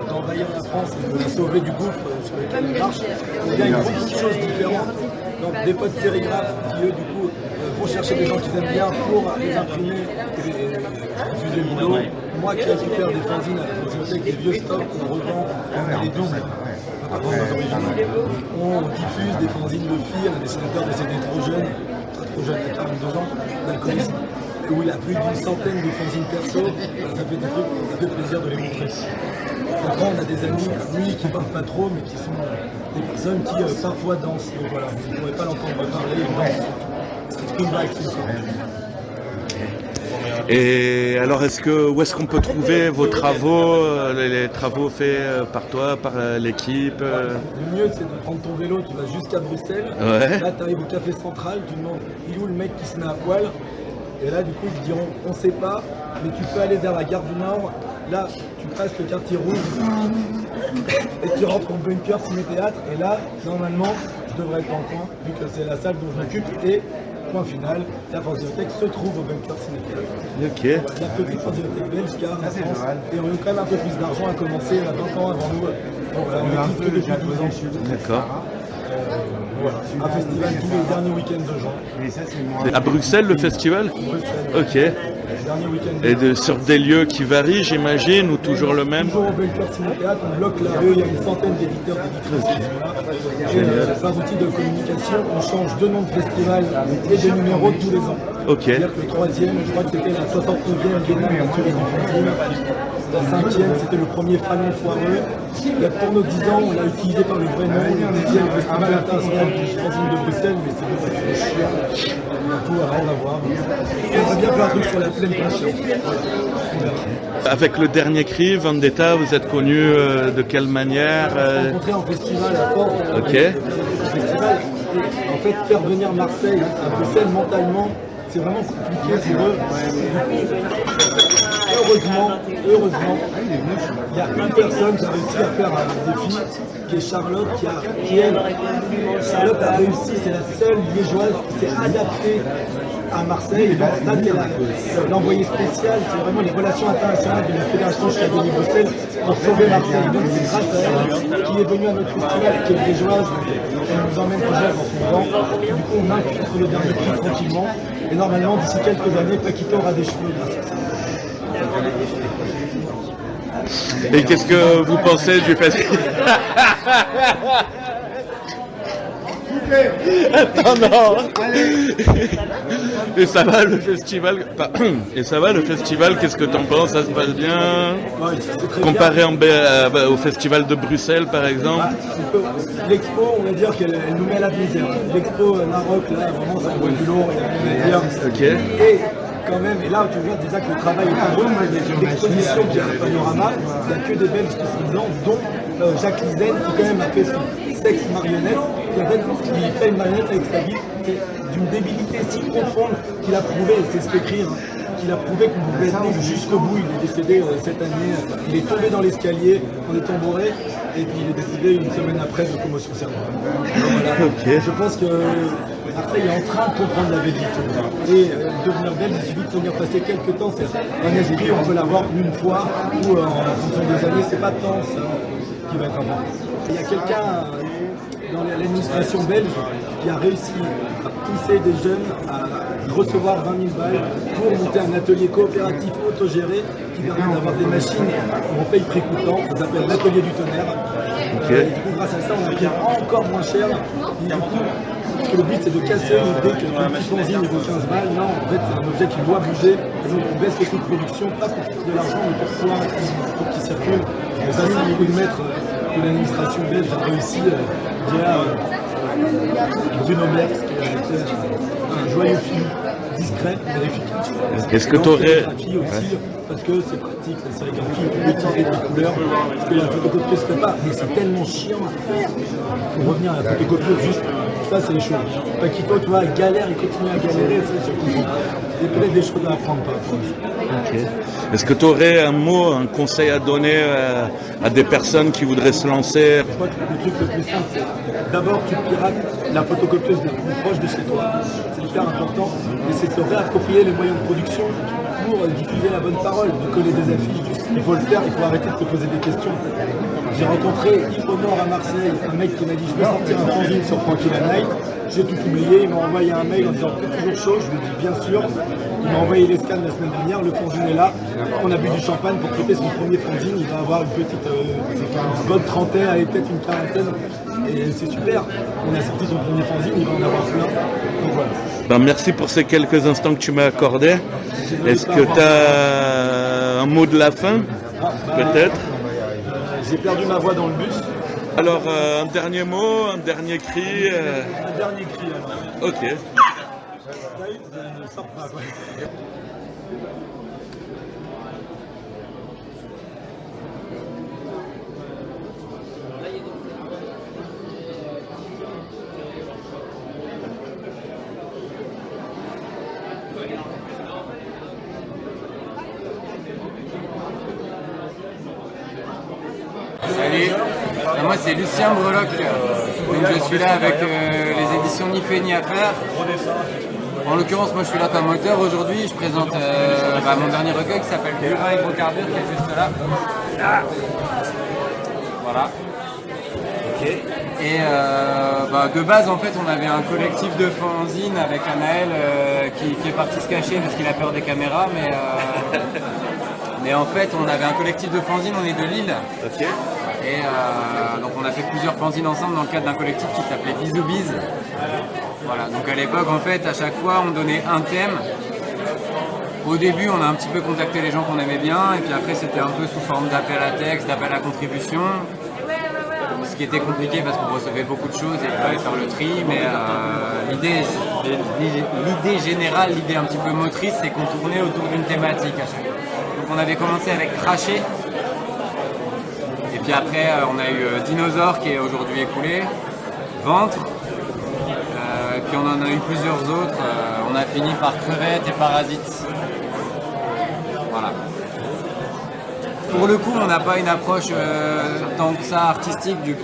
D'envahir la France et de la sauver du gouffre sur lequel elle marche. Il y a beaucoup de choses différentes. Donc des potes sérigraphes qui eux du coup vont chercher des gens qu'ils aiment bien pour les imprimer et diffuser le boulot. Moi qui récupère des fanzines à la fanzinothèque, des vieux stocks qu'on revend, on a des doubles. On diffuse des fanzines de filles, un dessinateur décédé trop jeune à 42 ans, d'alcoolisme, où il a plus d'une centaine de fanzines perso, ça fait des trucs, ça fait plaisir de les montrer. Après on a des amis comme lui qui ne parlent pas trop, mais qui sont des personnes qui parfois dansent. Donc voilà, vous ne pourrez pas l'entendre parler, ils dansent. C'est une blague, c'est une forme. Et alors, où est-ce qu'on peut trouver vos travaux, les travaux faits par toi, par l'équipe? Le mieux, c'est de prendre ton vélo, tu vas jusqu'à Bruxelles. Ouais. Là, tu arrives au café central, tu demandes il est où le mec qui se met à poil. Et là, du coup, ils te diront on sait pas, mais tu peux aller vers la gare du Nord. Là, tu passes le quartier rouge et tu rentres au bunker ciné-théâtre. Et là, normalement, je devrais être en coin, vu que c'est la salle dont je m'occupe. Et point final, la fanzinothèque se trouve au bunker ciné-théâtre. Ok. La petite fanzinothèque belge qui a en France, et on a quand même un peu plus d'argent à commencer, il y a 20 ans avant nous. Donc voilà, on existe que depuis 12 ans. D'accord. Voilà. Un festival tous les derniers week-ends de juin. À Bruxelles, le festival? Ok. Dernier week-end. Et sur des lieux qui varient, j'imagine, ou toujours le même? Toujours au bunker ciné-théâtre, on bloque la rue, il y a une centaine d'éditeurs d'éditrices qui sont là. Et par outil de communication, on change de nom de festival et de numéro tous les ans. Ok. C'est-à-dire que le troisième, je crois que c'était la 69e Biennale Nature du Fanzine. La cinquième, c'était le premier Fallon foireux. Il y a pour nos 10 ans, on l'a utilisé par le vrai nom, le 10e Festival international du Fanzine de Bruxelles, mais c'est beaucoup trop chiant. Tout à rien à voir. On va bien faire un truc sur la pleine conscience. Avec le dernier cri, Vendetta, vous êtes connu de quelle manière? On s'est rencontrés en festival à Port. Ok. Festival. Et en fait, faire venir Marseille à Bruxelles mentalement, c'est vraiment compliqué pour eux. Heureusement, il y a une personne qui a réussi à faire un défi, qui est Charlotte, Charlotte a réussi, c'est la seule liégeoise qui s'est adaptée à Marseille. Et donc ça, c'est l'envoyé spécial, c'est vraiment les relations internationales de la Fédération Chicago Bruxelles pour sauver Marseille. Donc c'est grâce à elle qui est venue à notre festival et qui est liégeoise. Elle nous emmène toujours dans son vent. Du coup, on infiltre le dernier prix tranquillement. Et normalement, d'ici quelques années, Paquito aura des cheveux grâce à ça. Et qu'est-ce que vous pensez du festival? Attends, non. Et ça va le festival? Et ça va le festival? Qu'est-ce que t'en penses? Ça se passe bien? Comparé au festival de Bruxelles, par exemple? L'expo, on va dire qu'elle nous met à la misère. L'expo Maroc, là, vraiment, c'est un peu plus lourd, il y a rien à dire. Ok. Et quand même, et là, tu vois déjà que le travail est pas bon. L'exposition qui a un panorama, il n'y a que des Belges qui sont dedans, dont Jacques Lizen, qui quand même a fait son sexe marionnette, qui en fait, il fait une marionnette avec sa vie, d'une débilité si profonde qu'il a prouvé, c'est ce qu'écrit, qu'il a prouvé qu'on pouvait aller jusqu'au bout. Il est décédé cette année, il est tombé dans l'escalier, on est tambouré, et puis il est décédé une semaine après de commotion cérébrale. Voilà. Okay. Je pense que Marseille est en train de comprendre la Belgique. Et devenir belge, il suffit de venir passer quelques temps. C'est un esprit, on peut l'avoir une fois, ou en fonction des années, c'est pas tant ça qui va être important. Il y a quelqu'un dans l'administration belge qui a réussi à pousser des jeunes à recevoir 20 000 balles pour monter un atelier coopératif autogéré qui permet d'avoir des machines où on paye prix coûtant. Ça s'appelle l'atelier du tonnerre. Et du coup, grâce à ça, on a pris encore moins cher. Et du coup, parce que le but c'est de casser l'idée que le petit fanzine vaut 15 balles. Non, en fait c'est un objet qui doit bouger. Et donc on baisse les coûts de production, pas pour de l'argent, mais pour qu'il circule. Et ça c'est un coup de maître que l'administration belge a réussi via Bruno Merckx, qui a été un joyeux film discret mais efficace. Est-ce que tu aurais... aussi, parce que c'est pratique, la sérigraphie, on peut utiliser des couleurs, parce que la photocopie se fait pas, mais c'est tellement chiant à faire. Il faut revenir à la photocopie, juste, ça c'est les choses. Paquito, tu vois, galère, il continue à galérer, ça je comprends. Il y a peut-être des choses à apprendre par rapport à ça. Okay. Est-ce que tu aurais un mot, un conseil à donner à des personnes qui voudraient se lancer? Je crois que le truc le plus simple, c'est d'abord tu pirates la photocopieuse la plus proche de chez toi. C'est hyper important. Et c'est de se réapproprier les moyens de production pour diffuser la bonne parole, de coller des affiches. Il faut le faire, il faut arrêter de se poser des questions. J'ai rencontré Yves Honor à Marseille, un mec qui m'a dit je veux sortir un fanzine sur Frankie la Night. J'ai tout oublié, il m'a envoyé un mail en disant t'es toujours chaud, je lui ai dit bien sûr. Il m'a envoyé les scans la semaine dernière, le fanzine est là. On a bu du champagne pour fêter son premier fanzine, il va avoir une petite bonne trentaine, allez peut-être une quarantaine. Et c'est super, on a sorti son premier fanzine, il va en avoir plein. Donc voilà. Ben, merci pour ces quelques instants que tu m'as accordés. Est-ce que tu as un mot de la fin? Peut-être. J'ai perdu ma voix dans le bus. Alors, un dernier mot, un dernier cri Un dernier cri alors. Ok. Ça y est, ne sort pas. Quoi. Salut, moi c'est Lucien Breloc, donc je suis là avec les éditions Ni fait ni à faire. En l'occurrence, moi je suis là comme auteur aujourd'hui, je présente mon dernier recueil qui s'appelle Burin Hydrocarbures qui est juste là. Voilà. Et de base en fait on avait un collectif de fanzines avec Anaël qui est parti se cacher parce qu'il a peur des caméras, mais en fait on avait un collectif de fanzines, on est de Lille. Ok. Et donc on a fait plusieurs fanzines ensemble dans le cadre d'un collectif qui s'appelait Bisou Biz. Voilà, donc à l'époque en fait à chaque fois on donnait un thème. Au début on a un petit peu contacté les gens qu'on aimait bien et puis après c'était un peu sous forme d'appel à texte, d'appel à contribution. Ce qui était compliqué parce qu'on recevait beaucoup de choses et il fallait faire le tri, mais l'idée générale, l'idée un petit peu motrice, c'est qu'on tournait autour d'une thématique à chaque fois. Donc on avait commencé avec Cracher, et puis après on a eu Dinosaure qui est aujourd'hui écoulé, Ventre, puis on en a eu plusieurs autres, on a fini par Crevette et Parasite. Voilà. Pour le coup, on n'a pas une approche tant que ça artistique du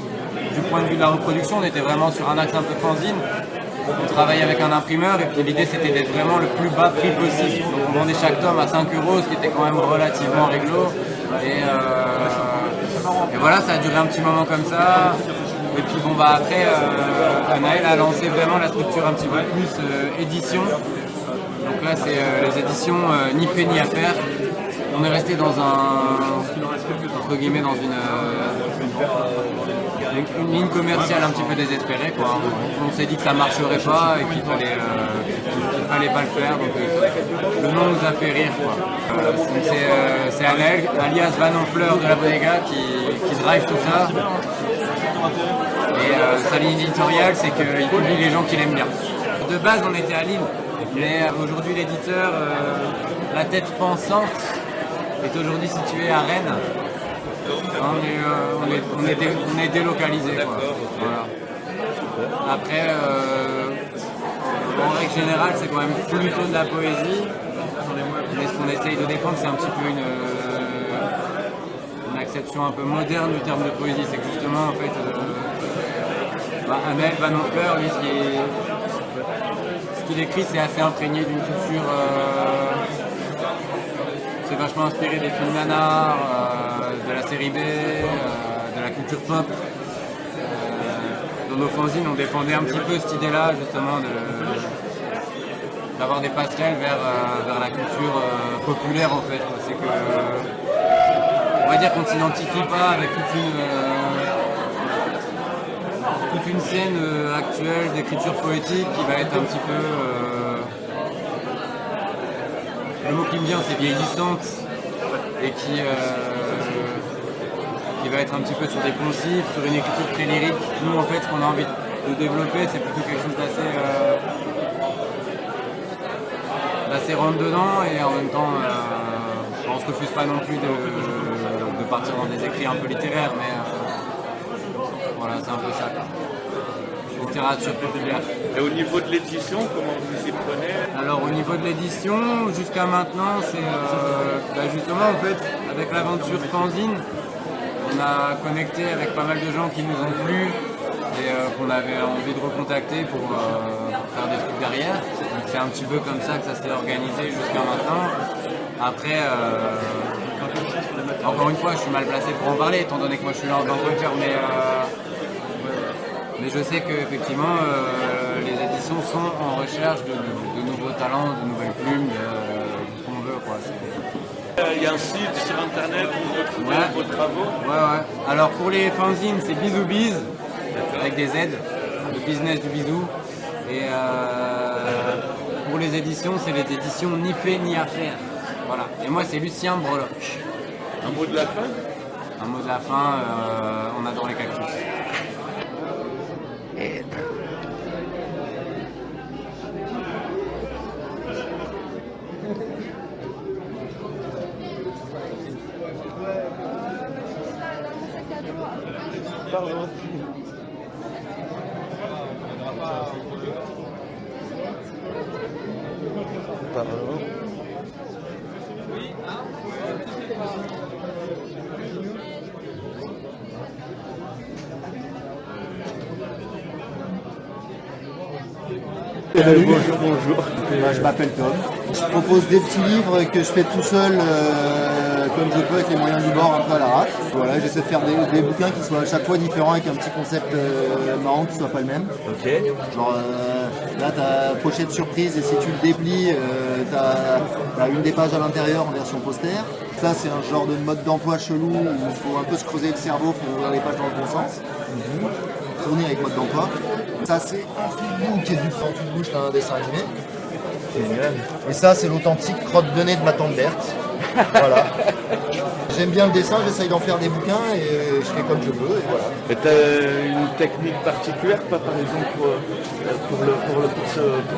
point de vue de la reproduction, on était vraiment sur un axe un peu fanzine. On travaillait avec un imprimeur et puis l'idée c'était d'être vraiment le plus bas prix possible. Donc on vendait chaque tome à 5 €, ce qui était quand même relativement réglo. Et voilà, ça a duré un petit moment comme ça. Et puis après, Anaël a lancé vraiment la structure un petit peu plus édition. Donc là c'est les éditions Ni fait ni à faire. On est resté dans entre guillemets dans une ligne commerciale un petit peu désespérée, quoi. On s'est dit que ça marcherait pas et qu'il fallait pas le faire, donc le nom nous a fait rire, quoi. C'est Anaël, alias Van Honfleur de la Bodega qui drive tout ça. Et sa ligne éditoriale, c'est qu'il publie les gens qu'il aime bien. De base on était à Lille, mais aujourd'hui l'éditeur, La Tête Pensante, est aujourd'hui situé à Rennes. On est délocalisé. Voilà. Après, en règle générale, c'est quand même plutôt de la poésie. Mais ce qu'on essaye de défendre, c'est un petit peu une acception un peu moderne du terme de poésie. C'est que justement, en fait, Anaël Van Honfleur, lui, ce qu'il écrit, c'est assez imprégné d'une culture. C'est vachement inspiré des films nanars, de la série B, de la culture pop. Dans nos fanzines, on défendait un petit peu cette idée-là, justement, d'avoir des passerelles vers la culture populaire, en fait. C'est que, on va dire qu'on ne s'identifie pas avec toute une scène actuelle d'écriture poétique qui va être un petit peu... le mot qui me vient, c'est vieillissante et qui va être un petit peu sur des poncifs, sur une écriture très lyrique. Nous, en fait, ce qu'on a envie de développer, c'est plutôt quelque chose assez rentre dedans et en même temps on se refuse pas non plus de partir dans des écrits un peu littéraires, mais voilà, c'est un peu ça. Littérature populaire. Et au niveau de l'édition, comment vous y prenez? Alors au niveau de l'édition, jusqu'à maintenant, c'est justement en fait, avec l'aventure fanzine, on a connecté avec pas mal de gens qui nous ont plu et qu'on avait envie de recontacter pour faire des trucs derrière. Donc c'est un petit peu comme ça que ça s'est organisé jusqu'à maintenant. Après, encore une fois, je suis mal placé pour en parler, étant donné que moi je suis là en tant qu'auteur, mais je sais qu'effectivement, les éditions sont en recherche de nouveaux talents, de nouvelles plumes, de ce qu'on veut, quoi. Il y a un site sur internet où vous retrouvez vos travaux. Ouais. Alors pour les fanzines, c'est Bisoubiz, avec des Z, le business du bisou. Et pour les éditions, c'est les éditions Ni fait ni à faire. Voilà. Et moi, c'est Lucien Breloch. Un mot de la fin? Un mot de la fin, on adore les cactus. Pardon. Pardon. Bonjour. Je m'appelle Tom. Je propose des petits livres que je fais tout seul comme je peux avec les moyens du bord un peu à l'arrache. Voilà, j'essaie de faire des bouquins qui soient à chaque fois différents avec un petit concept marrant qui soit pas le même. Ok. Genre là t'as pochette surprise et si tu le déplies t'as une des pages à l'intérieur en version poster. Ça c'est un genre de mode d'emploi chelou où il faut un peu se creuser le cerveau pour ouvrir les pages dans le bon sens. Tourner avec mode d'emploi. Ça c'est un filbou qui est du plan de bouche d'un dessin animé. Génial. Et ça c'est l'authentique crotte de nez de ma tante Berthe. Voilà. J'aime bien le dessin, j'essaye d'en faire des bouquins et je fais comme je veux et voilà. Et t'as une technique particulière, pas par exemple pour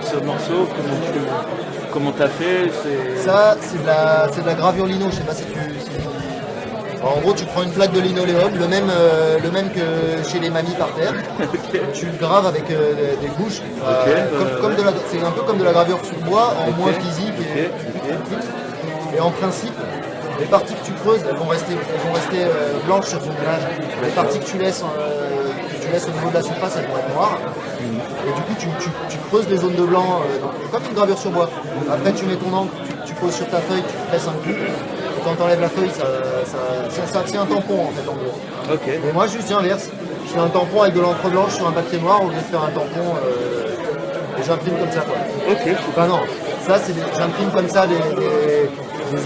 ce morceau, comment t'as fait? Ça c'est de la gravure lino, je sais pas si tu. En gros, tu prends une plaque de linoléum, le même que chez les mamies par terre. Okay. Tu le graves avec des couches. C'est un peu comme de la gravure sur bois, en moins physique. Et en principe, les parties que tu creuses, elles vont rester blanches sur ton image. Les parties que tu laisses au niveau de la surface, elles vont être noires. Et du coup, tu creuses des zones de blanc, comme une gravure sur bois. Après, tu mets ton encre, tu poses sur ta feuille, tu presses un coup. Et quand tu enlèves la feuille, c'est un tampon en fait en gros. Okay. Et moi juste j'inverse, je fais un tampon avec de l'encre blanche sur un papier noir au lieu de faire un tampon et j'imprime comme ça quoi. Ok. Enfin non, ça j'imprime comme ça des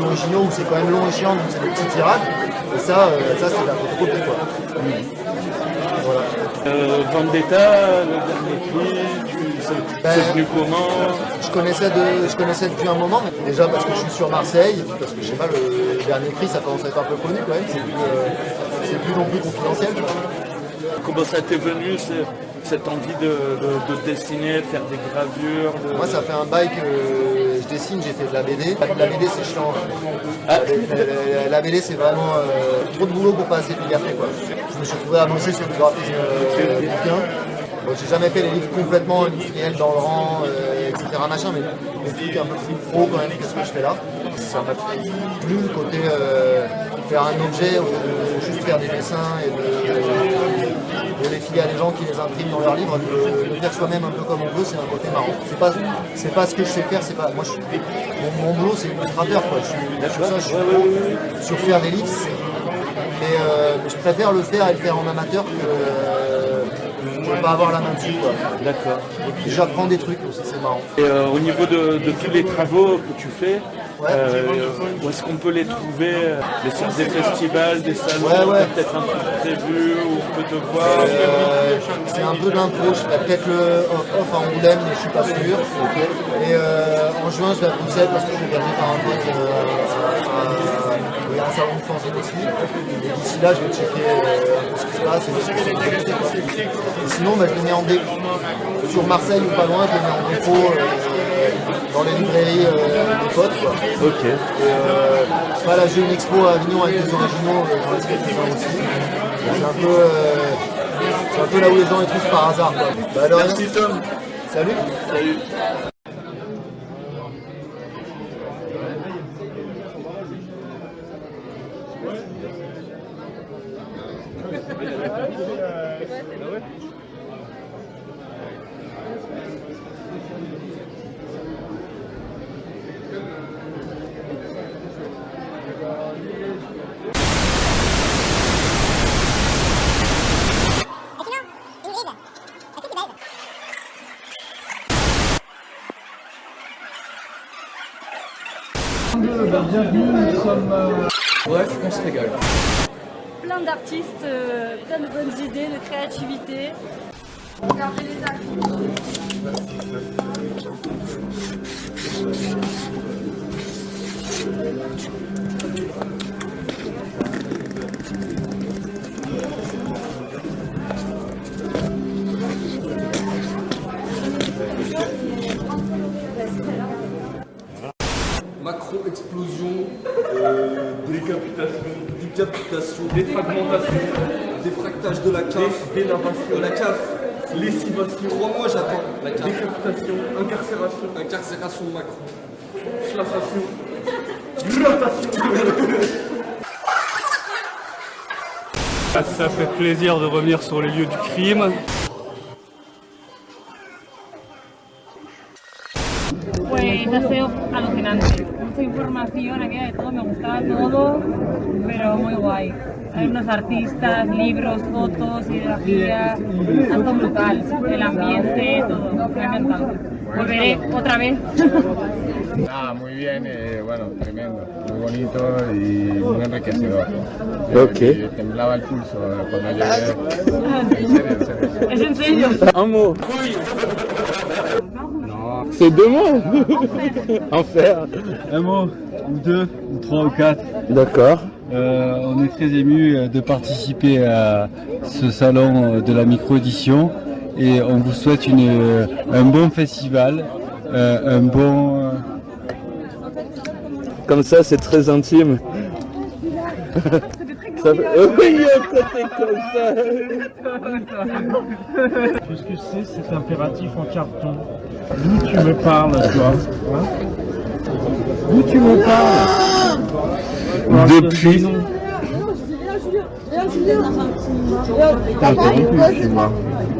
originaux où c'est quand même long et chiant, donc c'est des petits tirages. Et ça c'est de la photocopie quoi. Voilà. Vendetta, le dernier prix, c'est venu comment? Je connaissais depuis un moment, mais déjà parce que je suis sur Marseille, et puis parce que je sais pas, le dernier prix ça commence à être un peu connu quand même, c'est plus non plus confidentiel. Comment ça t'est venu cette envie de dessiner, de faire des gravures Moi ça fait un bail que je dessine, j'ai fait de la BD. La BD c'est chiant. La BD c'est vraiment trop de boulot pour pas assez de liberté quoi. Je me suis retrouvé à bosser sur du graphisme bouquin. Bon, j'ai jamais fait les livres complètement industriels dans le rang, etc. machin, mais des trucs un peu plus pro quand même que ce que je fais là. Ça m'a plu le côté faire un objet au lieu de juste faire des dessins et de les filer à des gens qui les impriment dans leurs livres, de le faire soi-même un peu comme on veut, c'est un côté marrant. C'est pas ce que je sais faire, c'est pas. Moi mon boulot c'est illustrateur quoi. Je suis pro sur faire des livres, mais je préfère le faire et le faire en amateur que je ne veux pas avoir la main dessus quoi. D'accord. Et puis j'apprends des trucs aussi, c'est marrant. Et au niveau de tous les travaux que tu fais, où est-ce qu'on peut les trouver? Sur des festivals, des salons, peut-être un truc prévu où on peut te voir? C'est un peu de l'impro, je ferai peut-être le off à Angoulême, mais je suis pas sûr. Et en juin je vais à Bruxelles parce que je vais gagner par un pote il y a un salon de fanzine aussi. Et d'ici là, je vais checker un peu ce qui se passe. Et sinon, je les mets en dépôt. Sur Marseille ou pas loin, je les mets en dépôt dans les librairies des potes. Quoi. Ok. Et là, j'ai une expo à Avignon avec des originaux dans les quelques-uns aussi. C'est un peu là où les gens les trouvent par hasard. Quoi. Bah, alors, merci Tom. Salut. Salut. Bienvenue, nous sommes... Bref, on se régale. Plein d'artistes, plein de bonnes idées, de créativité. Regardez les affiches. Macro-explosion, décapitation, défragmentation, défractage de la CAF, délarvation, de la CAF, lessivation, 3 mois j'attends, la CAF, décapitation, incarcération de Macron, chlassation, grattation. Ça fait plaisir de revenir sur les lieux du crime. Pues ha sido alucinante, mucha información, había de todo, me gustaba todo, pero muy guay. Hay unos artistas, libros, fotos, ideografía, algo brutal, el ambiente, todo, me ha encantado. Volveré otra vez. Ah, muy bien, bueno, tremendo, muy bonito y muy enriquecedor. Ok. Temblaba el pulso cuando llegué. En serio. ¿Es en serio? Un mot. C'est 2 mots. Enfer. Un mot, ou 2, ou 3 ou 4. D'accord. On est très ému de participer à ce salon de la micro-édition et on vous souhaite un bon festival, un bon... Comme ça, c'est très intime. Ça fait... Oui, un côté comme ça. Qu'est-ce que c'est cet impératif en carton? D'où tu me parles, toi, hein? D'où tu me parles? Depuis... T'as interrompu, excuse-moi.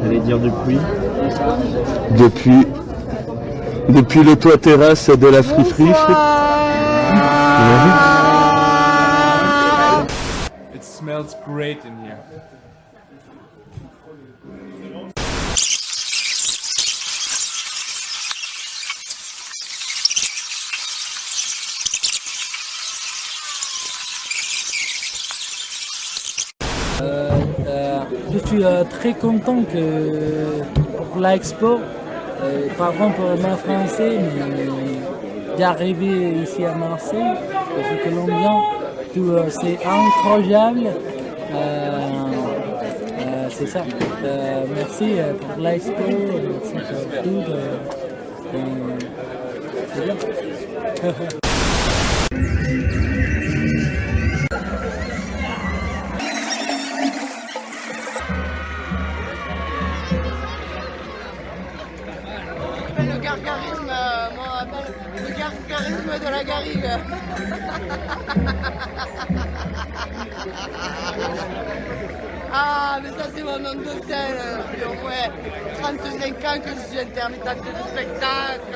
T'allais dire depuis? Depuis le toit terrasse de la frifriche. It smells great in here. Je suis très content que pour l'expo, pardon pour mon français, mais d'arriver ici à Marseille, je suis colombien, c'est incroyable. C'est ça. Merci pour l'expo, merci pour tout. C'est bien. Le gargarisme, on appelle le gargarisme de la garrigue. Ah, mais ça c'est mon nom de scène. Depuis au moins 35 ans que je suis intermittente du spectacle.